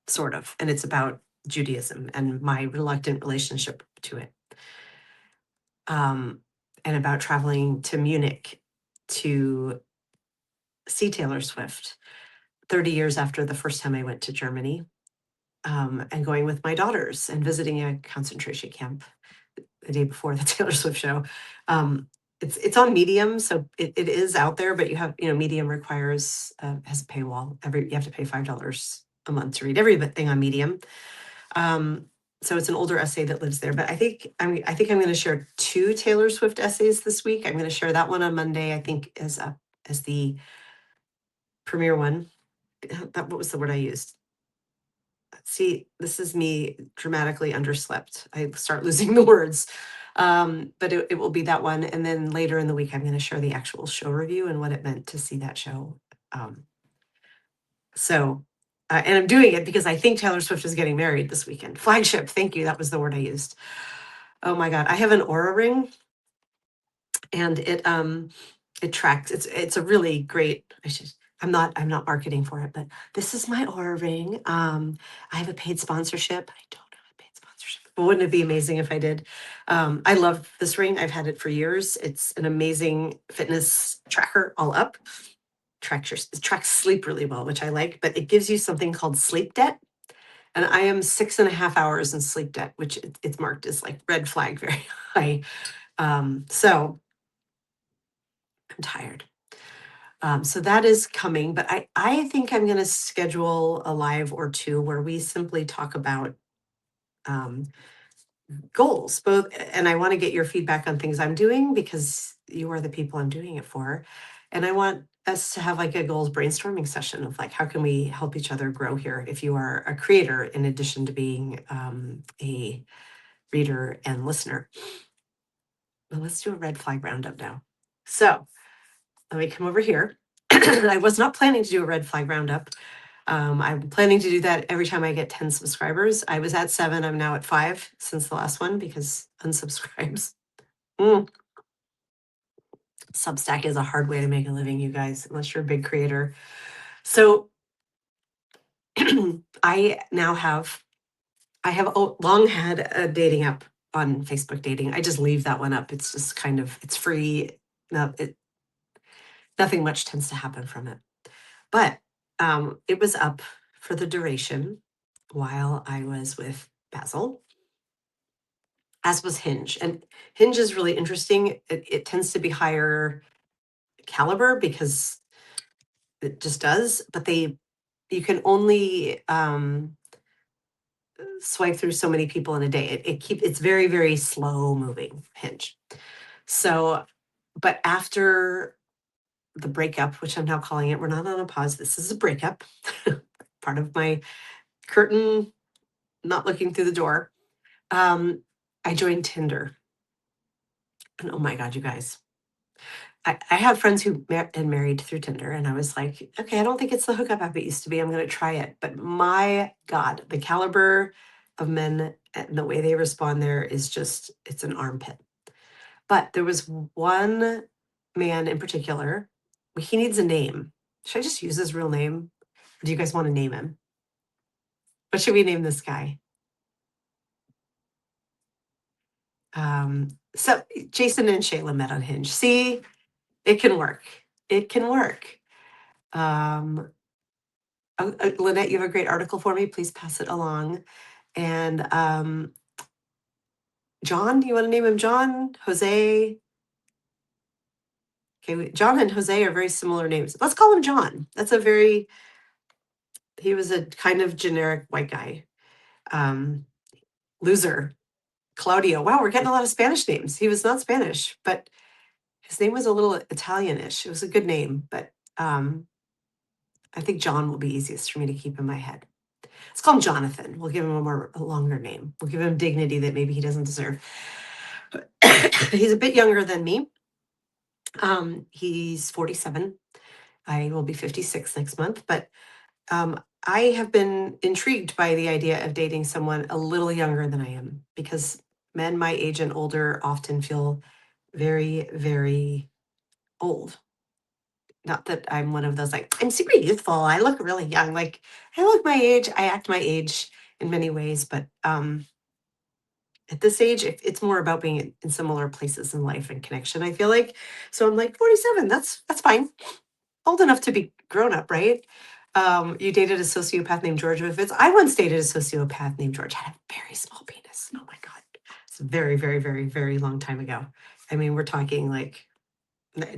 sort of. And it's about Judaism and my reluctant relationship to it. And about traveling to Munich to see Taylor Swift 30 years after the first time I went to Germany, and going with my daughters and visiting a concentration camp the day before the Taylor Swift show. It's on Medium, so it is out there, but Medium requires has a paywall. You have to pay $5 a month to read everything on Medium. So it's an older essay that lives there. But I think I'm going to share 2 Taylor Swift essays this week. I'm going to share that one on Monday. I think as the premiere one. What was the word I used? See, this is me dramatically underslept. I start losing the words. But it will be that one. And then later in the week, I'm going to share the actual show review and what it meant to see that show. And I'm doing it because I think Taylor Swift is getting married this weekend. Flagship, thank you. That was the word I used. Oh my God. I have an Aura ring and it tracks. It's a really great, I'm not marketing for it, but this is my Aura ring. I have a paid sponsorship. I don't have a paid sponsorship, but wouldn't it be amazing if I did? I love this ring. I've had it for years. It's an amazing fitness tracker all up. It tracks sleep really well, which I like, but it gives you something called sleep debt. And I am 6.5 hours in sleep debt, which it's marked as like red flag very high. So I'm tired. So that is coming, but I think I'm going to schedule a live or 2 where we simply talk about um, goals, both, and I want to get your feedback on things I'm doing because you are the people I'm doing it for. And I want us to have like a goals brainstorming session of like, how can we help each other grow here if you are a creator in addition to being a reader and listener. Well, let's do a red flag roundup now. So let me come over here. I was not planning to do a red flag roundup. I'm planning to do that every time I get 10 subscribers. I was at 7, I'm now at 5 since the last one because unsubscribes. Substack is a hard way to make a living, you guys, unless you're a big creator. So I have long had a dating app on Facebook Dating. I just leave that one up. It's just it's free. No, nothing much tends to happen from it. But it was up for the duration while I was with Basil, as was Hinge. And Hinge is really interesting. It tends to be higher caliber because it just does, but you can only swipe through so many people in a day. It's very, very slow moving Hinge. So, but after the breakup, which I'm now calling it, we're not on a pause. This is a breakup. Part of my curtain not looking through the door. I joined Tinder. And oh my God, you guys. I have friends who met and married through Tinder, and I was like, okay, I don't think it's the hookup app it used to be. I'm going to try it. But my God, the caliber of men and the way they respond there is it's an armpit. But there was one man in particular. He needs a name. Should I just use his real name? Or do you guys want to name him? What should we name this guy? So Jason and Shayla met on Hinge. See, it can work. It can work. Lynette, you have a great article for me. Please pass it along. And John, you want to name him John? Jose? Okay, John and Jose are very similar names. Let's call him John. He was a kind of generic white guy. Um, Loser. Claudio. Wow, we're getting a lot of Spanish names. He was not Spanish, but his name was a little Italianish. It was a good name, but um, I think John will be easiest for me to keep in my head. Let's call him Jonathan. We'll give him a longer name. We'll give him dignity that maybe he doesn't deserve. He's a bit younger than me. He's 47. I will be 56 next month, but I have been intrigued by the idea of dating someone a little younger than I am because men my age and older often feel very, very old. Not that I'm one of those like, I'm super youthful. I look really young. Like I look my age, I act my age in many ways, but at this age, it's more about being in similar places in life and connection, I feel like. So I'm like 47, that's fine. Old enough to be grown up, right? You dated a sociopath named George Fitz. I once dated a sociopath named George, had a very small penis. Oh my God. It's a very, very, very, very long time ago. I mean, we're talking like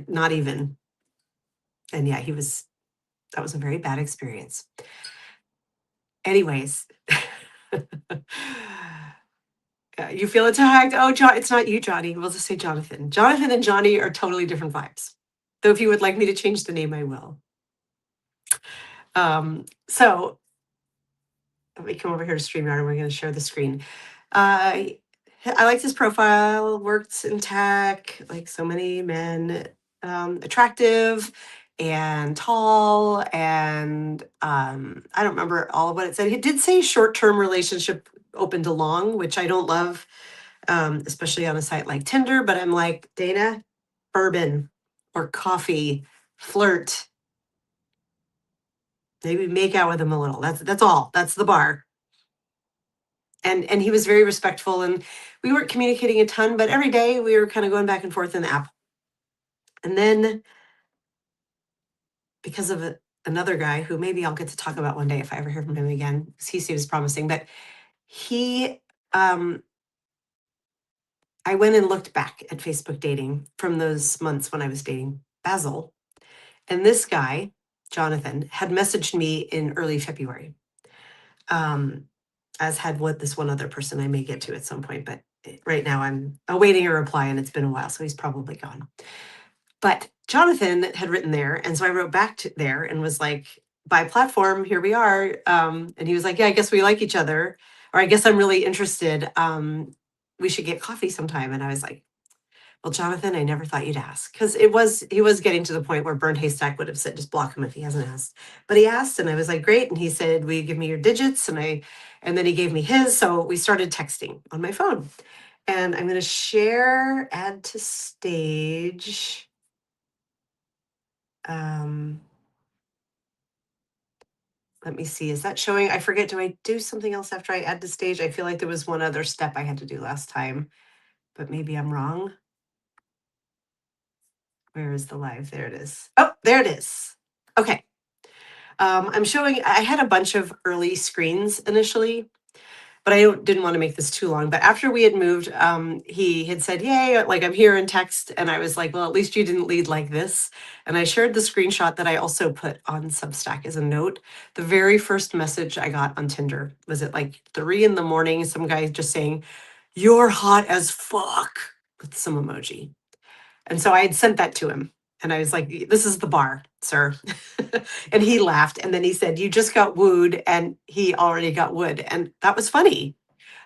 not even. And yeah, that was a very bad experience. Anyways, you feel attacked. Oh, John, it's not you, Johnny. We'll just say Jonathan. Jonathan and Johnny are totally different vibes. Though if you would like me to change the name, I will. So let me come over here to StreamYard and we're going to share the screen. I liked his profile, worked in tech, like so many men, attractive and tall. And I don't remember all of what it said. He did say short-term relationship open to long, which I don't love, especially on a site like Tinder. But I'm like, Dana, bourbon or coffee, flirt, maybe make out with him a little. That's all. That's the bar. And he was very respectful, and we weren't communicating a ton, but every day we were kind of going back and forth in the app. And then because of another guy who maybe I'll get to talk about one day if I ever hear from him again, because he seems promising, but he I went and looked back at Facebook dating from those months when I was dating Basil. And this guy, Jonathan, had messaged me in early February. As had what this one other person I may get to at some point, but right now I'm awaiting a reply and it's been a while, so he's probably gone. But Jonathan had written there, and so I wrote back to there and was like, by platform, here we are. And he was like, yeah, I guess we like each other, or I guess I'm really interested. We should get coffee sometime. And I was like, well, Jonathan, I never thought you'd ask, because he was getting to the point where Bernd Haystack would have said, just block him if he hasn't asked. But he asked, and I was like, great. And he said, will you give me your digits? And then he gave me his. So we started texting on my phone. And I'm going to share, add to stage. Let me see, is that showing? I forget, do I do something else after I add to stage? I feel like there was one other step I had to do last time, but maybe I'm wrong. Where is the live? There it is. Oh, there it is. Okay. I'm showing, I had a bunch of early screens initially, but I didn't want to make this too long. But after we had moved, he had said, yay, like I'm here in text. And I was like, well, at least you didn't lead like this. And I shared the screenshot that I also put on Substack as a note. The very first message I got on Tinder was at like 3 a.m, some guy just saying, you're hot as fuck, with some emoji. And so I had sent that to him. And I was like, this is the bar, sir. And he laughed. And then he said, you just got wooed. And he already got wood. And that was funny.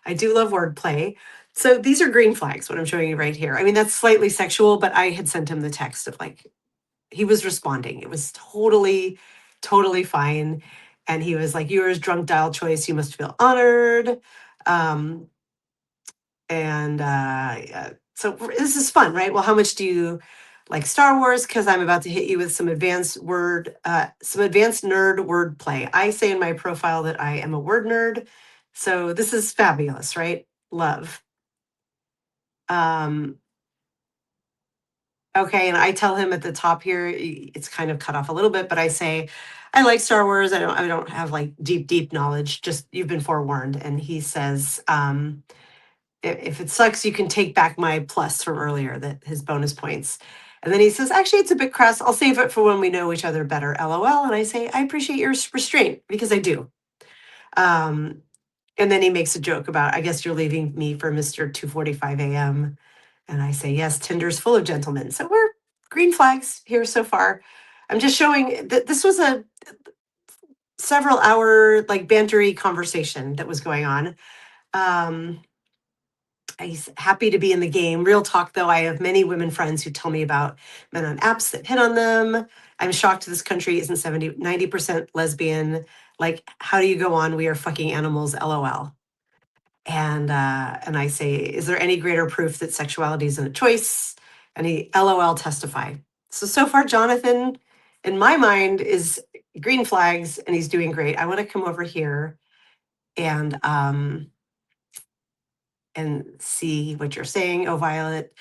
I do love wordplay. So these are green flags, what I'm showing you right here. I mean, that's slightly sexual, but I had sent him the text of like, he was responding. It was totally, totally fine. And he was like, yours drunk dial choice. You must feel honored. Um, and so this is fun, right? Well, how much do you like Star Wars? Because I'm about to hit you with some advanced nerd word play. I say in my profile that I am a word nerd. So this is fabulous, right? Love. Okay, and I tell him at the top here, it's kind of cut off a little bit, but I say, I like Star Wars. I don't have like deep knowledge, just you've been forewarned. And he says, if it sucks, you can take back my plus from earlier, that his bonus points. And then he says, actually, it's a bit crass. I'll save it for when we know each other better. LOL. And I say, I appreciate your restraint because I do. Um, and then he makes a joke about, I guess you're leaving me for Mr. 2:45 a.m. And I say, yes, Tinder's full of gentlemen. So we're green flags here so far. I'm just showing that this was a several hour like bantery conversation that was going on. Um, He's happy to be in the game. Real talk, though, I have many women friends who tell me about men on apps that hit on them. I'm shocked this country isn't 90% lesbian. Like, how do you go on? We are fucking animals, LOL. And I say, is there any greater proof that sexuality isn't a choice? And he LOL testify. So far, Jonathan, in my mind, is green flags and he's doing great. I want to come over here and see what you're saying. Oh, Violet,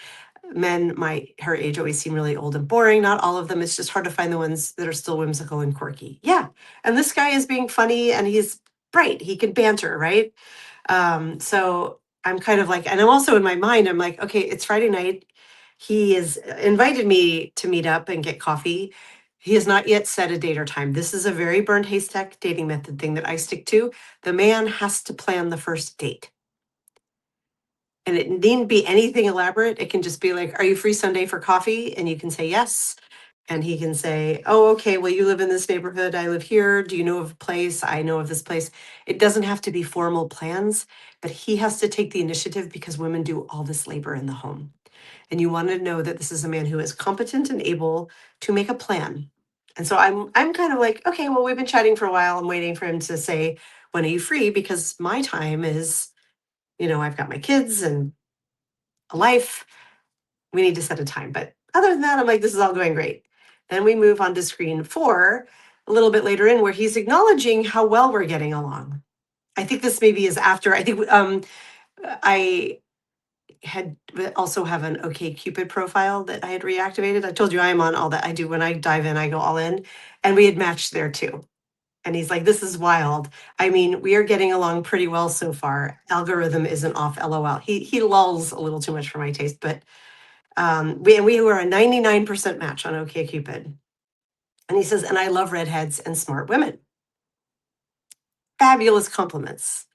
men her age always seem really old and boring. Not all of them. It's just hard to find the ones that are still whimsical and quirky. Yeah. And this guy is being funny and he's bright. He can banter, right? So I'm kind of like, and I'm also in my mind, I'm like, okay, it's Friday night. He has invited me to meet up and get coffee. He has not yet set a date or time. This is a very burned haystack dating method thing that I stick to. The man has to plan the first date. And it needn't be anything elaborate. It can just be like, are you free Sunday for coffee? And you can say yes. And he can say, oh, okay, well, you live in this neighborhood. I live here. Do you know of a place? I know of this place. It doesn't have to be formal plans, but he has to take the initiative because women do all this labor in the home. And you want to know that this is a man who is competent and able to make a plan. And so I'm kind of like, okay, well, we've been chatting for a while. I'm waiting for him to say, when are you free? Because my time is, I've got my kids and a life. We need to set a time. But other than that, I'm like, this is all going great. Then we move on to screen 4 a little bit later in where he's acknowledging how well we're getting along. I think this maybe is after, I think I had also have an OK Cupid profile that I had reactivated. I told you I am on all that. I do when I dive in, I go all in. And we had matched there too. And he's like, this is wild. I mean, we are getting along pretty well so far. Algorithm isn't off, LOL. He lulls a little too much for my taste, but we were a 99% match on OkCupid. And he says, and I love redheads and smart women. Fabulous compliments.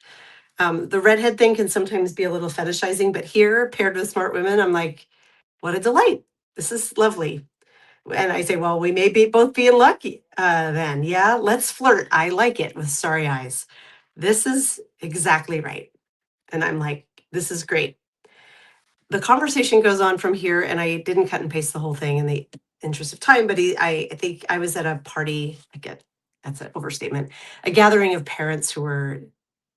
The redhead thing can sometimes be a little fetishizing, but here, paired with smart women, I'm like, what a delight. This is lovely. And I say, well, we may both be in luck then. Yeah, let's flirt. I like it with starry eyes. This is exactly right. And I'm like, this is great. The conversation goes on from here, and I didn't cut and paste the whole thing in the interest of time, but I think I was at a party, that's an overstatement, a gathering of parents who were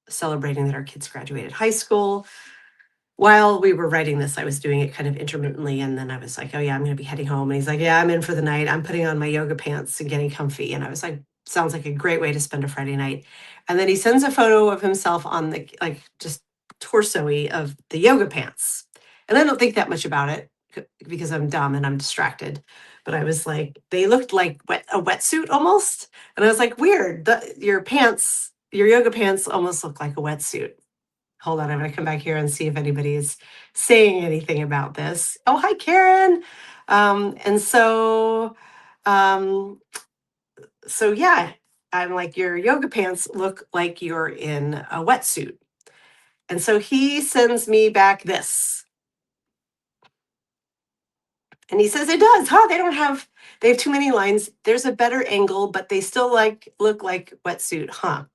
celebrating that our kids graduated high school. While we were writing this, I was doing it kind of intermittently. And then I was like, oh, yeah, I'm going to be heading home. And he's like, yeah, I'm in for the night. I'm putting on my yoga pants and getting comfy. And I was like, sounds like a great way to spend a Friday night. And then he sends a photo of himself on the, like, just torso-y of the yoga pants. And I don't think that much about it because I'm dumb and I'm distracted. But I was like, they looked like a wetsuit almost. And I was like, weird. Your pants, your yoga pants almost look like a wetsuit. Hold on, I'm gonna come back here and see if anybody is saying anything about this. Oh, hi, Karen. And um, so yeah, I'm like, your yoga pants look like you're in a wetsuit. And so he sends me back this. And he says it does, huh? They have too many lines. There's a better angle, but they still look like wetsuit, huh?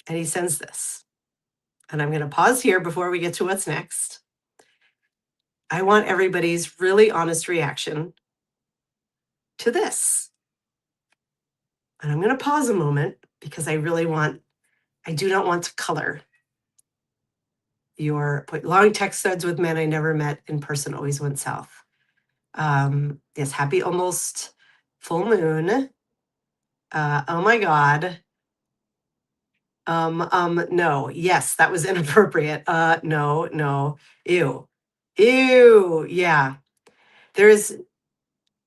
And he sends this. And I'm gonna pause here before we get to what's next. I want everybody's really honest reaction to this. And I'm going to pause a moment because I do not want to color your long text threads with men I never met in person always went south. Yes, happy almost full moon. Oh my God. No, yes, that was inappropriate. No, ew, yeah.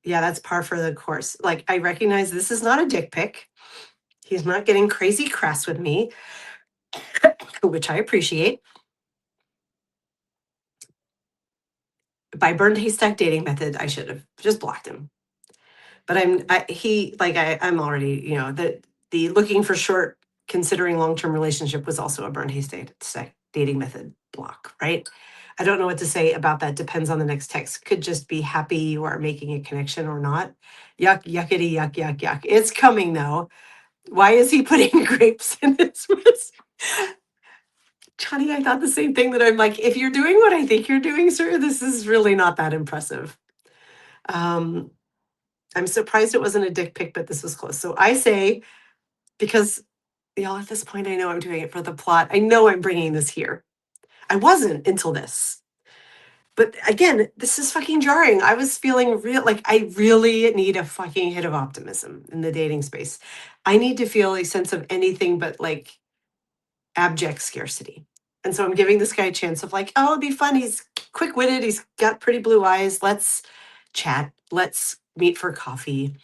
Yeah, that's par for the course. Like, I recognize this is not a dick pic. He's not getting crazy crass with me, which I appreciate. by burned haystack dating method, I should have just blocked him. But I'm already, the looking for short, considering long-term relationship was also a burned haystack dating method block, right? I don't know what to say about that. Depends on the next text. Could just be happy you are making a connection or not. Yuck, yuckity, yuck, yuck, yuck. It's coming though. Why is he putting grapes in his mess? Johnny, I thought the same thing that I'm like, if you're doing what I think you're doing, sir, this is really not that impressive. Um, I'm surprised it wasn't a dick pic, but this was close. So I say, because y'all at this point, I know I'm doing it for the plot. I know I'm bringing this here. I wasn't until this. But again, this is fucking jarring. I was feeling real, like I really need a fucking hit of optimism in the dating space. I need to feel a sense of anything but like abject scarcity. And so I'm giving this guy a chance of like, oh, it'd be fun. He's quick witted. He's got pretty blue eyes. Let's chat. Let's meet for coffee.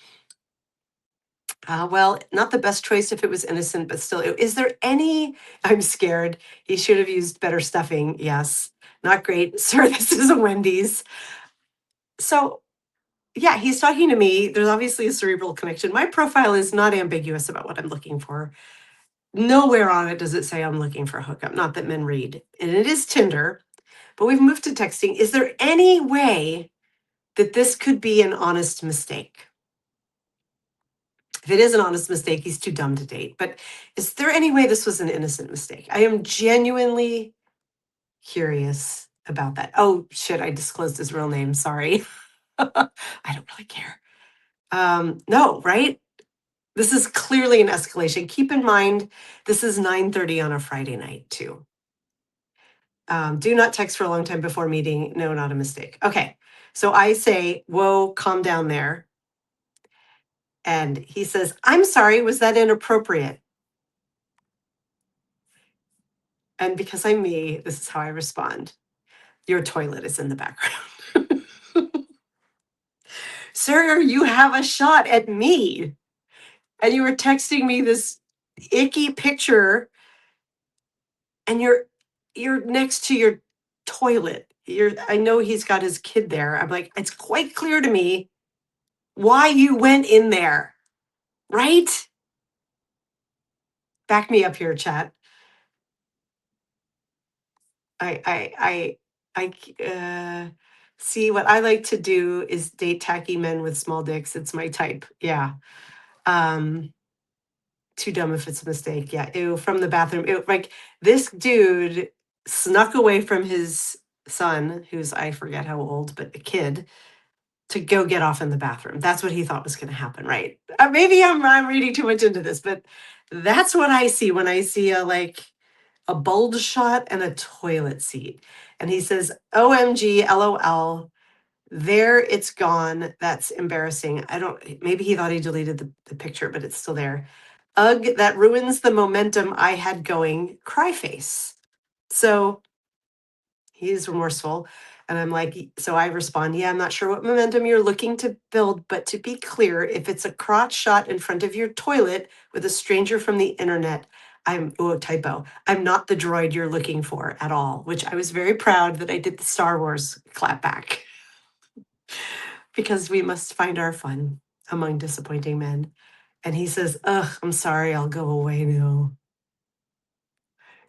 Well, not the best choice if it was innocent, but still, is there any? I'm scared. He should have used better stuffing. Yes. Not great. Sir, this is a Wendy's. So, yeah, he's talking to me. There's obviously a cerebral connection. My profile is not ambiguous about what I'm looking for. Nowhere on it does it say I'm looking for a hookup. Not that men read. And it is Tinder, but we've moved to texting. Is there any way that this could be an honest mistake? If it is an honest mistake, he's too dumb to date. But is there any way this was an innocent mistake? I am genuinely curious about that. Oh, shit, I disclosed his real name. Sorry. I don't really care. No, right? This is clearly an escalation. Keep in mind, this is 9:30 on a Friday night, too. Do not text for a long time before meeting. No, not a mistake. Okay. So I say, whoa, calm down there. And he says, I'm sorry, was that inappropriate? And because I'm me, this is how I respond. Your toilet is in the background. Sir, you have a shot at me. And you were texting me this icky picture and you're next to your toilet. I know he's got his kid there. I'm like, it's quite clear to me why you went in there, right? Back me up here, chat. I see what I like to do is date tacky men with small dicks. It's my type. Yeah. Um, too dumb if it's a mistake. Yeah. Ew, from the bathroom. Ew, like this dude snuck away from his son, who's I forget how old, but a kid, to go get off in the bathroom. That's what he thought was going to happen, right? Maybe I'm reading too much into this, but that's what I see when I see a bulge shot and a toilet seat. And he says, OMG, LOL. There it's gone. That's embarrassing. Maybe he thought he deleted the picture, but it's still there. Ugh, that ruins the momentum I had going. Cry face. So he's remorseful. And I'm like, so I respond, yeah, I'm not sure what momentum you're looking to build, but to be clear, if it's a crotch shot in front of your toilet with a stranger from the internet, typo. I'm not the droid you're looking for at all, which I was very proud that I did the Star Wars clap back because we must find our fun among disappointing men. And he says, ugh, I'm sorry, I'll go away now.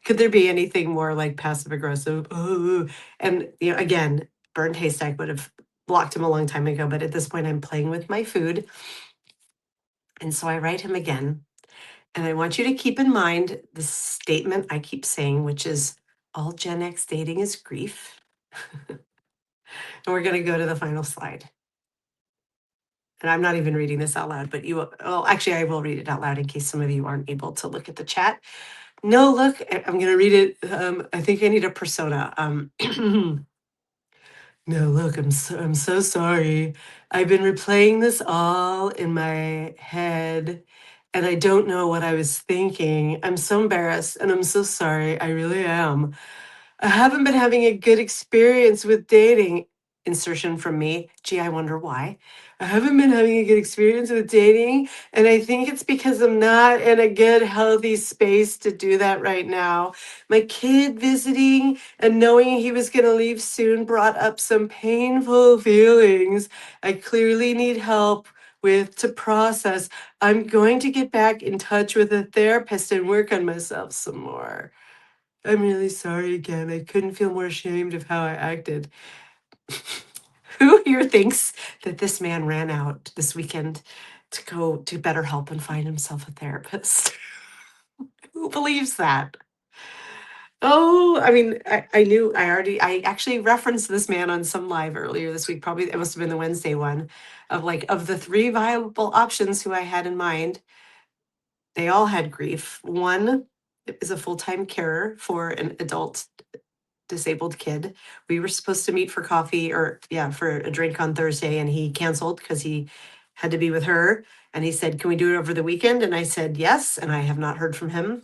Could there be anything more like passive aggressive? Ooh. And again, burned haystack would have blocked him a long time ago, but at this point I'm playing with my food. And so I write him again. And I want you to keep in mind the statement I keep saying, which is all Gen X dating is grief. And we're going to go to the final slide. And I'm not even reading this out loud, but actually, I will read it out loud in case some of you aren't able to look at the chat. No, look, I'm going to read it. I think I need a persona. No, look, I'm so sorry. I've been replaying this all in my head and I don't know what I was thinking. I'm so embarrassed and I'm so sorry. I really am. I haven't been having a good experience with dating. insertion from me. Gee, I wonder why. I haven't been having a good experience with dating, and I think it's because I'm not in a good, healthy space to do that right now. My kid visiting and knowing he was going to leave soon brought up some painful feelings I clearly need help with to process. I'm going to get back in touch with a therapist and work on myself some more. I'm really sorry again. I couldn't feel more ashamed of how I acted. Who here thinks that this man ran out this weekend to go to BetterHelp and find himself a therapist? Who believes that? Oh, I mean, I actually referenced this man on some live earlier this week. Probably it must have been the Wednesday one of like, of the three viable options who I had in mind, they all had grief. One is a full-time carer for an adult disabled kid. We were supposed to meet for coffee or yeah, for a drink on Thursday and he canceled because he had to be with her. And he said, "Can we do it over the weekend?" And I said, "Yes." And I have not heard from him.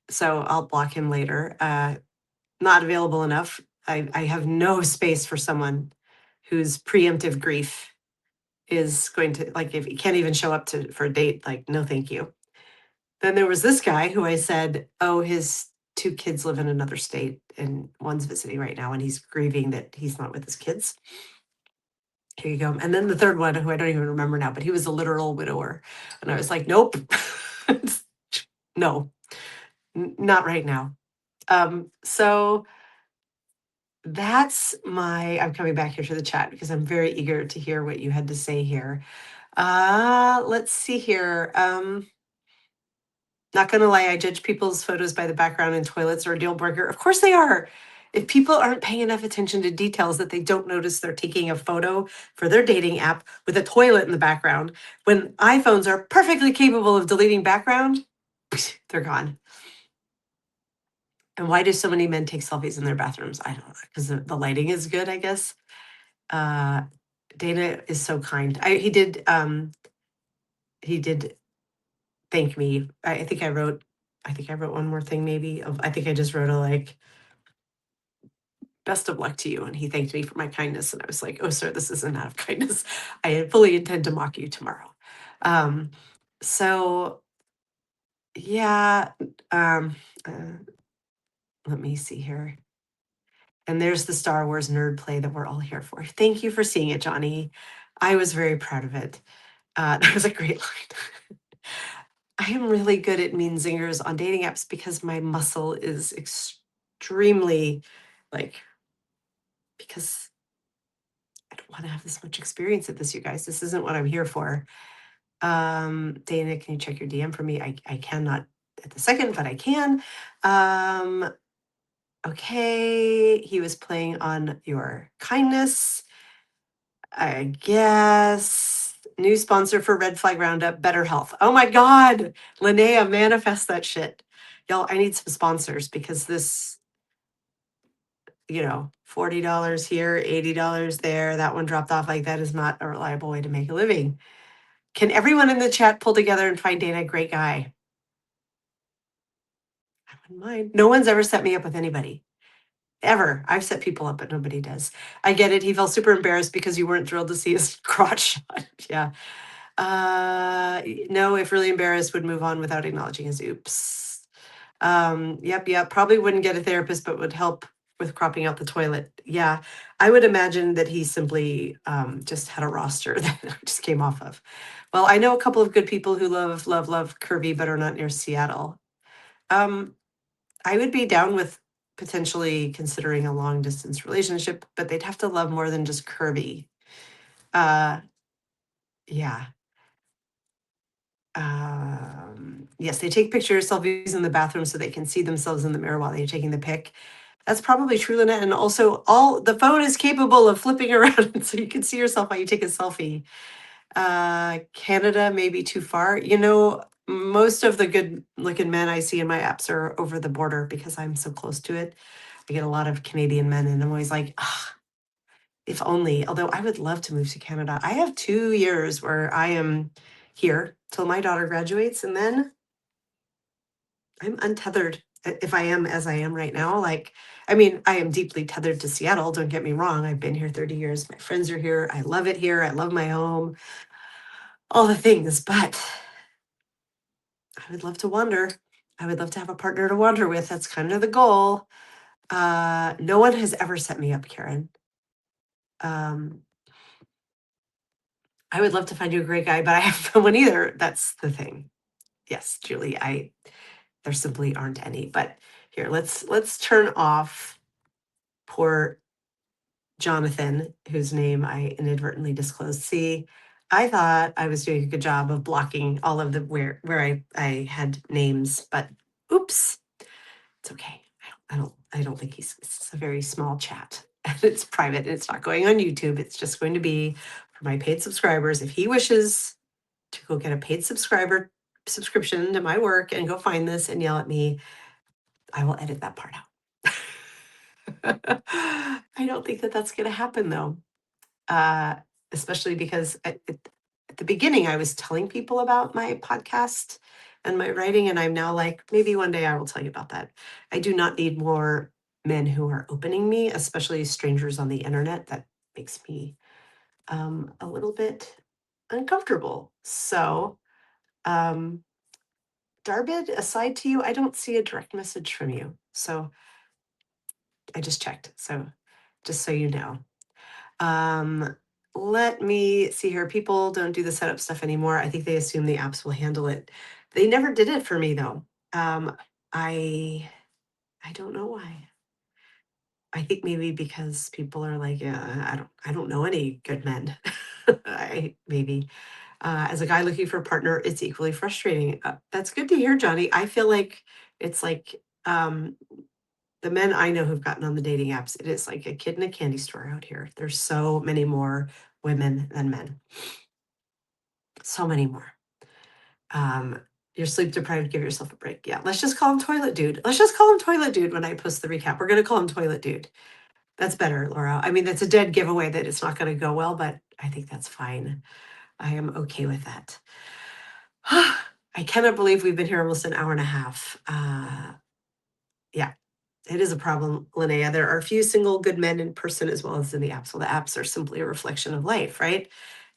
So I'll block him later. Not available enough. I have no space for someone whose preemptive grief is going to, like, if he can't even show up to for a date, like, no, thank you. Then there was this guy who I said, "Oh, his two kids live in another state and one's visiting right now and he's grieving that he's not with his kids." Here you go. And then the third one, who I don't even remember now, but he was a literal widower. And I was like, "Nope." No, not right now. So that's my, I'm coming back here to the chat because I'm very eager to hear what you had to say here. Let's see here. Not gonna lie, I judge people's photos by the background and toilets are a deal breaker. Of course they are. If people aren't paying enough attention to details that they don't notice they're taking a photo for their dating app with a toilet in the background, when iPhones are perfectly capable of deleting background, they're gone. And why do so many men take selfies in their bathrooms? I don't know, because the lighting is good, I guess. Uh, Dana is so kind. He did thank me. I think I wrote one more thing maybe. I think I just wrote a like, "Best of luck to you." And he thanked me for my kindness. And I was like, "Oh, sir, this isn't out of kindness. I fully intend to mock you tomorrow." Um, so yeah, um, uh, let me see here. And there's the Star Wars nerd play that we're all here for. Thank you for seeing it, Johnny. I was very proud of it. That was a great line. I am really good at mean zingers on dating apps because my muscle is extremely like, because I don't want to have this much experience at this, you guys. This isn't what I'm here for. Dana, can you check your DM for me? I cannot at the second, but I can. Okay, he was playing on your kindness, I guess. New sponsor for Red Flag Roundup, Better Health. Oh my God, Linnea, manifest that shit. Y'all, I need some sponsors because this, $40 here, $80 there, that one dropped off. Like, that is not a reliable way to make a living. Can everyone in the chat pull together and find Dana a great guy? I wouldn't mind. No one's ever set me up with anybody. Ever. I've set people up, but nobody does. I get it. He felt super embarrassed because you weren't thrilled to see his crotch shot. Yeah. No, if really embarrassed, would move on without acknowledging his oops. Yep. Probably wouldn't get a therapist, but would help with cropping out the toilet. Yeah. I would imagine that he simply just had a roster that I just came off of. Well, I know a couple of good people who love curvy, but are not near Seattle. I would be down with potentially considering a long distance relationship, but they'd have to love more than just curvy. Uh, yeah. Yes, they take pictures, selfies in the bathroom so they can see themselves in the mirror while they're taking the pic. That's probably true, Lynette. And also, all the phone is capable of flipping around so you can see yourself while you take a selfie. Canada may be too far. Most of the good looking men I see in my apps are over the border because I'm so close to it. I get a lot of Canadian men, and I'm always like, ah, if only. Although I would love to move to Canada. I have 2 years where I am here till my daughter graduates, and then I'm untethered. if I am as I am right now. Like, I mean, I am deeply tethered to Seattle. Don't get me wrong. I've been here 30 years. My friends are here. I love it here. I love my home, all the things. But I would love to wander. I would love to have a partner to wander with. That's kind of the goal. No one has ever set me up, Karen. Um, I would love to find you a great guy, but I haven't found one either. That's the thing. Yes, Julie, there simply aren't any. But here, let's turn off poor Jonathan, whose name I inadvertently disclosed. See, I thought I was doing a good job of blocking all of the where I had names, but oops, it's okay. I don't think it's a very small chat. And it's private and it's not going on YouTube. It's just going to be for my paid subscribers. If he wishes to go get a paid subscription to my work and go find this and yell at me, I will edit that part out. I don't think that that's going to happen though, uh, especially because at the beginning I was telling people about my podcast and my writing, and I'm now like, maybe one day I will tell you about that. I do not need more men who are opening me, especially strangers on the internet. That makes me a little bit uncomfortable. So, um, Darbid, aside to you, I don't see a direct message from you. So I just checked. So just so you know. Um, Let me see here. People don't do the setup stuff anymore. I think they assume the apps will handle it. They never did it for me though. I I don't know why. I think maybe because people are like, yeah, I don't know any good men. I maybe as a guy looking for a partner, it's equally frustrating. That's good to hear, Johnny. I feel like it's like the men I know who've gotten on the dating apps, it is like a kid in a candy store out here. There's so many more women than men. So many more. Um, you're sleep deprived, give yourself a break. Yeah, let's just call him Toilet Dude. Let's just call him Toilet Dude when I post the recap. We're gonna call him Toilet Dude. That's better, Laura. I mean, that's a dead giveaway that it's not gonna go well, but I think that's fine. I am okay with that. I cannot believe we've been here almost an hour and a half. Yeah, it is a problem, Linnea. There are a few single good men in person as well as in the apps. Well, the apps are simply a reflection of life, right?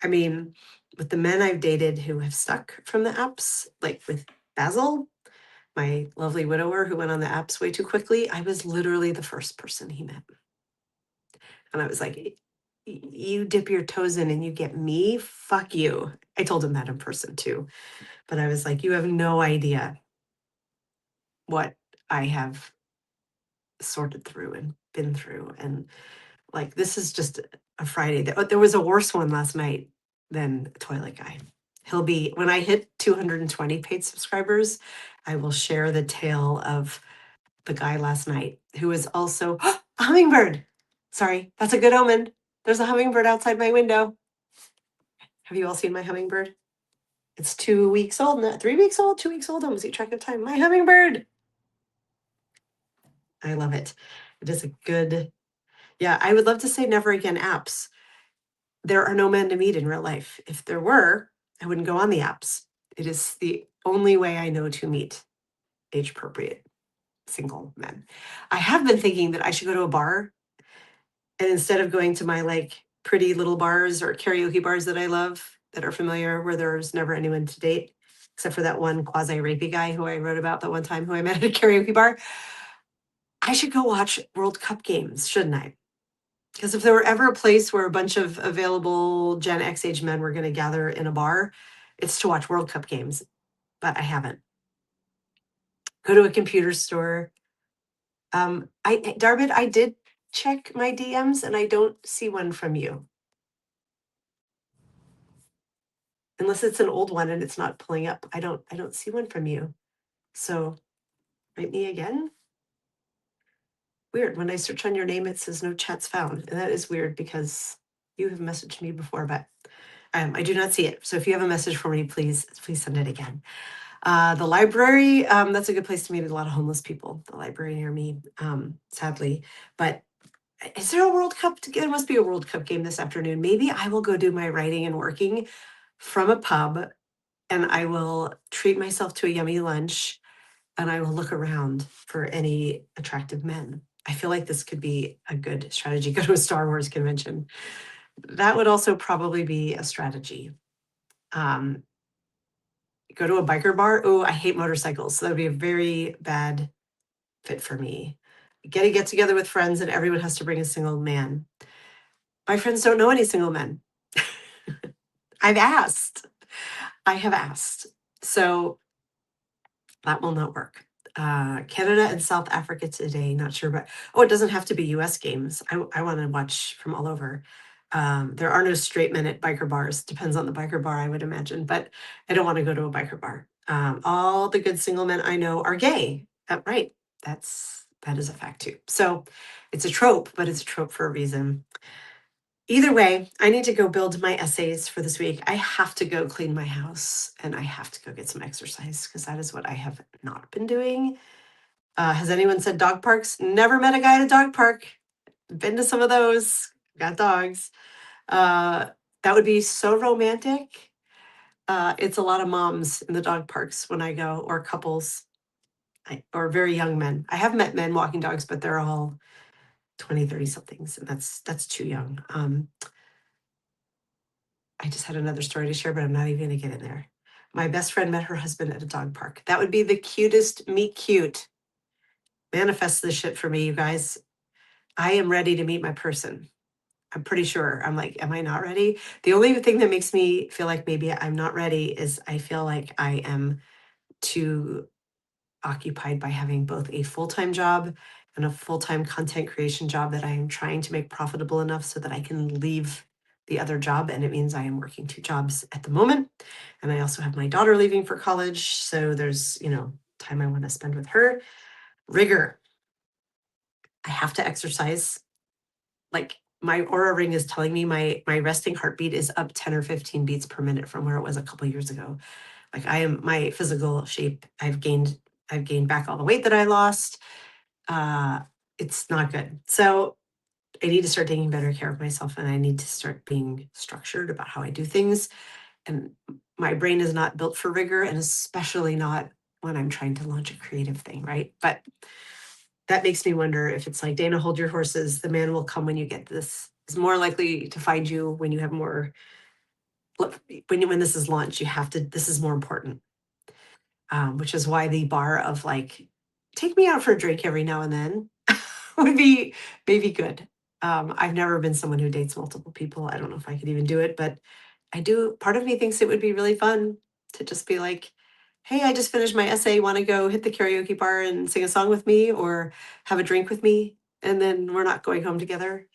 I mean, with the men I've dated who have stuck from the apps, like with Basil, my lovely widower who went on the apps way too quickly, I was literally the first person he met. And I was like, You dip your toes in and you get me? Fuck you. I told him that in person too. But I was like, You have no idea what I have sorted through and been through. And like, this is just a Friday. There was a worse one last night than Toilet Guy. He'll be, when I hit 220 paid subscribers, I will share the tale of the guy last night who was also a hummingbird. Sorry, that's a good omen. There's a hummingbird outside my window. Have you all seen my hummingbird? It's 2 weeks old, not 3 weeks old, 2 weeks old. I'm losing track of time. My hummingbird. I love it. It is a good, yeah, I would love to say never again apps. There are no men to meet in real life. If there were, I wouldn't go on the apps. It is the only way I know to meet age appropriate single men. I have been thinking that I should go to a bar, and instead of going to my like pretty little bars or karaoke bars that I love that are familiar where there's never anyone to date, except for that one quasi rapey guy who I wrote about that one time who I met at a karaoke bar, I should go watch World Cup games, shouldn't I? Because if there were ever a place where a bunch of available Gen X age men were going to gather in a bar, it's to watch World Cup games. But I haven't. Go to a computer store. Darvid, I did check my DMs and I don't see one from you. Unless it's an old one and it's not pulling up. I don't see one from you. So write me again. Weird. When I search on your name, it says no chats found. And that is weird because you have messaged me before, but I do not see it. So if you have a message for me, please send it again. The library, that's a good place to meet a lot of homeless people. The library near me, sadly. But is there a World Cup? There must be a World Cup game this afternoon. Maybe I will go do my writing and working from a pub, and I will treat myself to a yummy lunch and I will look around for any attractive men. I feel like this could be a good strategy. Go to a Star Wars convention. That would also probably be a strategy. Um, Go to a biker bar. Oh, I hate motorcycles. So that would be a very bad fit for me. Get together with friends and everyone has to bring a single man. My friends don't know any single men. I've asked. I have asked. So that will not work. Canada and South Africa today, not sure, but it doesn't have to be US games. I want to watch from all over. There are no straight men at biker bars. Depends on the biker bar, I would imagine, but I don't want to go to a biker bar. All the good single men I know are gay. Right. That is a fact too. So it's a trope, but it's a trope for a reason. Either way, I need to go build my essays for this week. I have to go clean my house and I have to go get some exercise because that is what I have not been doing. Has anyone said dog parks? Never met a guy at a dog park. Been to some of those. Got dogs. Uh, that would be so romantic. It's a lot of moms in the dog parks when I go, or couples, or very young men. I have met men walking dogs, but they're all 20, 30 somethings, and that's too young. I just had another story to share, but I'm not even going to get in there. My best friend met her husband at a dog park. That would be the cutest meet cute. Manifest this shit for me, you guys. I am ready to meet my person. I'm pretty sure. I'm like, am I not ready? The only thing that makes me feel like maybe I'm not ready is I feel like I am too occupied by having both a full-time job and a full-time content creation job that I am trying to make profitable enough so that I can leave the other job. And it means I am working two jobs at the moment. And I also have my daughter leaving for college. So there's, time I want to spend with her. Rigor. I have to exercise. Like my Aura ring is telling me my resting heartbeat is up 10 or 15 beats per minute from where it was a couple years ago. Like my physical shape, I've gained back all the weight that I lost. uh, it's not good. So I need to start taking better care of myself and I need to start being structured about how I do things. And my brain is not built for rigor, and especially not when I'm trying to launch a creative thing, right? But that makes me wonder if it's like, Dana, hold your horses. The man will come when you get this. Is more likely to find you when you have more, when this is launched, you have to, this is more important. Which is why the bar of like, take me out for a drink every now and then would be maybe good. I've never been someone who dates multiple people. I don't know if I could even do it, but I do. Part of me thinks it would be really fun to just be like, hey, I just finished my essay. Want to go hit the karaoke bar and sing a song with me or have a drink with me? And then we're not going home together,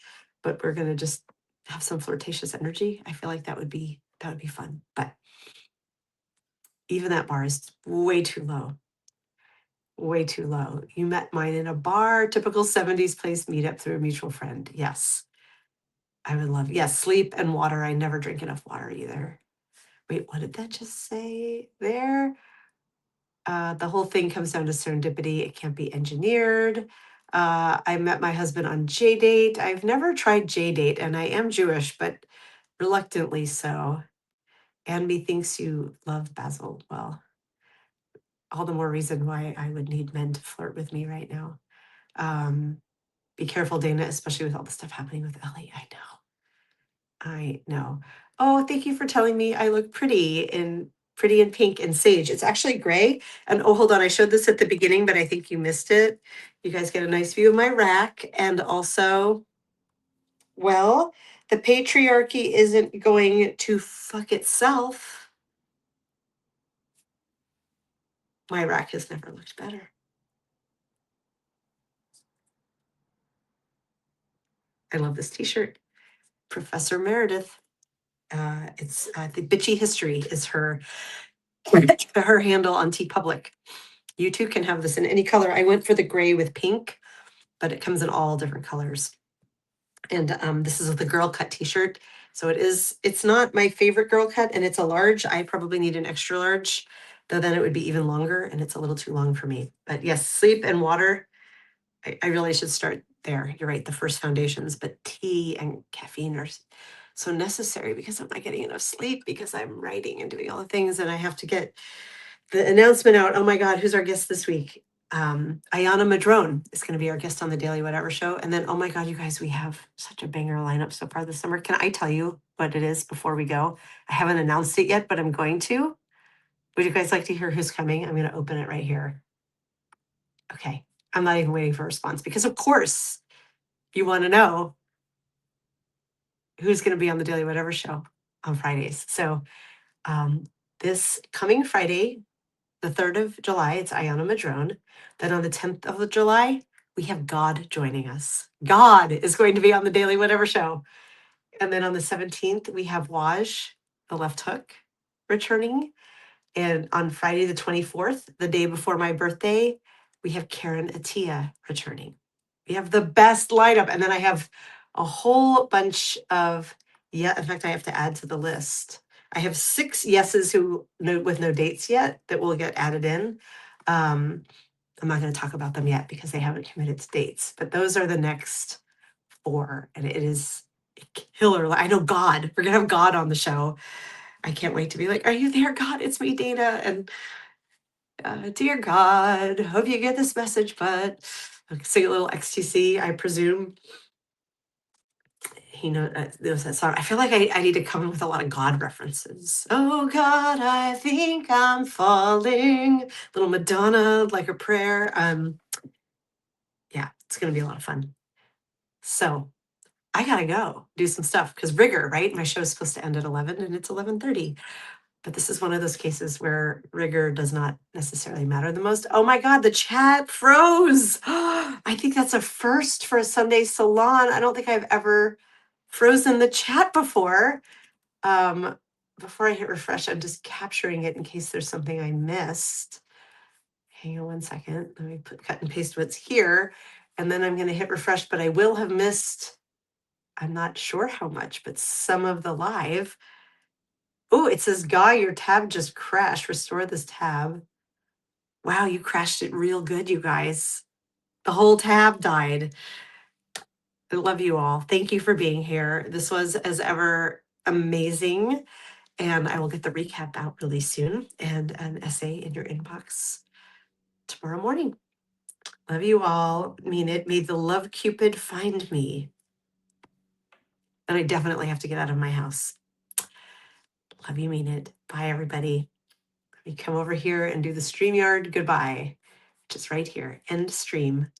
but we're going to just have some flirtatious energy. I feel like that would be fun. But even that bar is way too low. Way too low. You met mine in a bar, typical 70s place meetup through a mutual friend. Yes. I would love, yes, sleep and water. I never drink enough water either. Wait, what did that just say there? The whole thing comes down to serendipity. It can't be engineered. I met my husband on J Date. I've never tried J Date, and I am Jewish, but reluctantly so. And methinks you love Basil. Well, all the more reason why I would need men to flirt with me right now. Be careful, Dana, especially with all the stuff happening with Ellie. I know. Oh, thank you for telling me I look pretty in pink and sage. It's actually gray. And oh, hold on, I showed this at the beginning, but I think you missed it. You guys get a nice view of my rack. And also, well, the patriarchy isn't going to fuck itself. My rack has never looked better. I love this t-shirt. Professor Meredith. It's the bitchy history is her handle on TeePublic. You too can have this in any color. I went for the gray with pink, but it comes in all different colors. And this is the girl cut t-shirt. So it's not my favorite girl cut, and it's a large. I probably need an extra large, though then it would be even longer, and it's a little too long for me. But yes, sleep and water. I really should start there. You're right, the first foundations, but tea and caffeine are so necessary because I'm not getting enough sleep because I'm writing and doing all the things, and I have to get the announcement out. Oh my God, who's our guest this week? Ayana Madrone is going to be our guest on the Daily Whatever Show. And then, oh my God, you guys, we have such a banger lineup so far this summer. Can I tell you what it is before we go? I haven't announced it yet, but I'm going to. Would you guys like to hear who's coming? I'm going to open it right here. Okay. I'm not even waiting for a response because, of course, you want to know who's going to be on the Daily Whatever Show on Fridays. So, um, this coming Friday, the 3rd of July, it's Ayana Madrone. Then on the 10th of July, we have God joining us. God is going to be on the Daily Whatever Show. And then on the 17th, we have Waj, the left hook, returning. And on Friday, the 24th, the day before my birthday, we have Karen Attia returning. We have the best lineup. And then I have a whole bunch of, yeah, in fact, I have to add to the list. I have 6 yeses with no dates yet that will get added in. I'm not going to talk about them yet because they haven't committed to dates, but those are the next 4. And it is killer. I know God, we're going to have God on the show. I can't wait to be like, are you there, God? It's me, Dana. And dear God, hope you get this message, but sing a little XTC, I presume. He knows that song. I feel like I need to come with a lot of God references. Oh God, I think I'm falling. Little Madonna, like a prayer. Yeah, it's gonna be a lot of fun. So I gotta go do some stuff because rigor, right? My show's supposed to end at 11 and it's 11:30. But this is one of those cases where rigor does not necessarily matter the most. Oh my God, the chat froze. I think that's a first for a Sunday salon. I don't think I've ever frozen the chat before. Before I hit refresh, I'm just capturing it in case there's something I missed. Hang on one second. Let me cut and paste what's here. And then I'm going to hit refresh, but I will have missed, I'm not sure how much, but some of the live. Oh, it says, Guy, your tab just crashed. Restore this tab. Wow, you crashed it real good, you guys. The whole tab died. I love you all. Thank you for being here. This was, as ever, amazing. And I will get the recap out really soon and an essay in your inbox tomorrow morning. Love you all. Mean it. May the love Cupid find me. And I definitely have to get out of my house. Love you, mean it. Bye, everybody. Let me come over here and do the StreamYard goodbye, which is right here. End stream.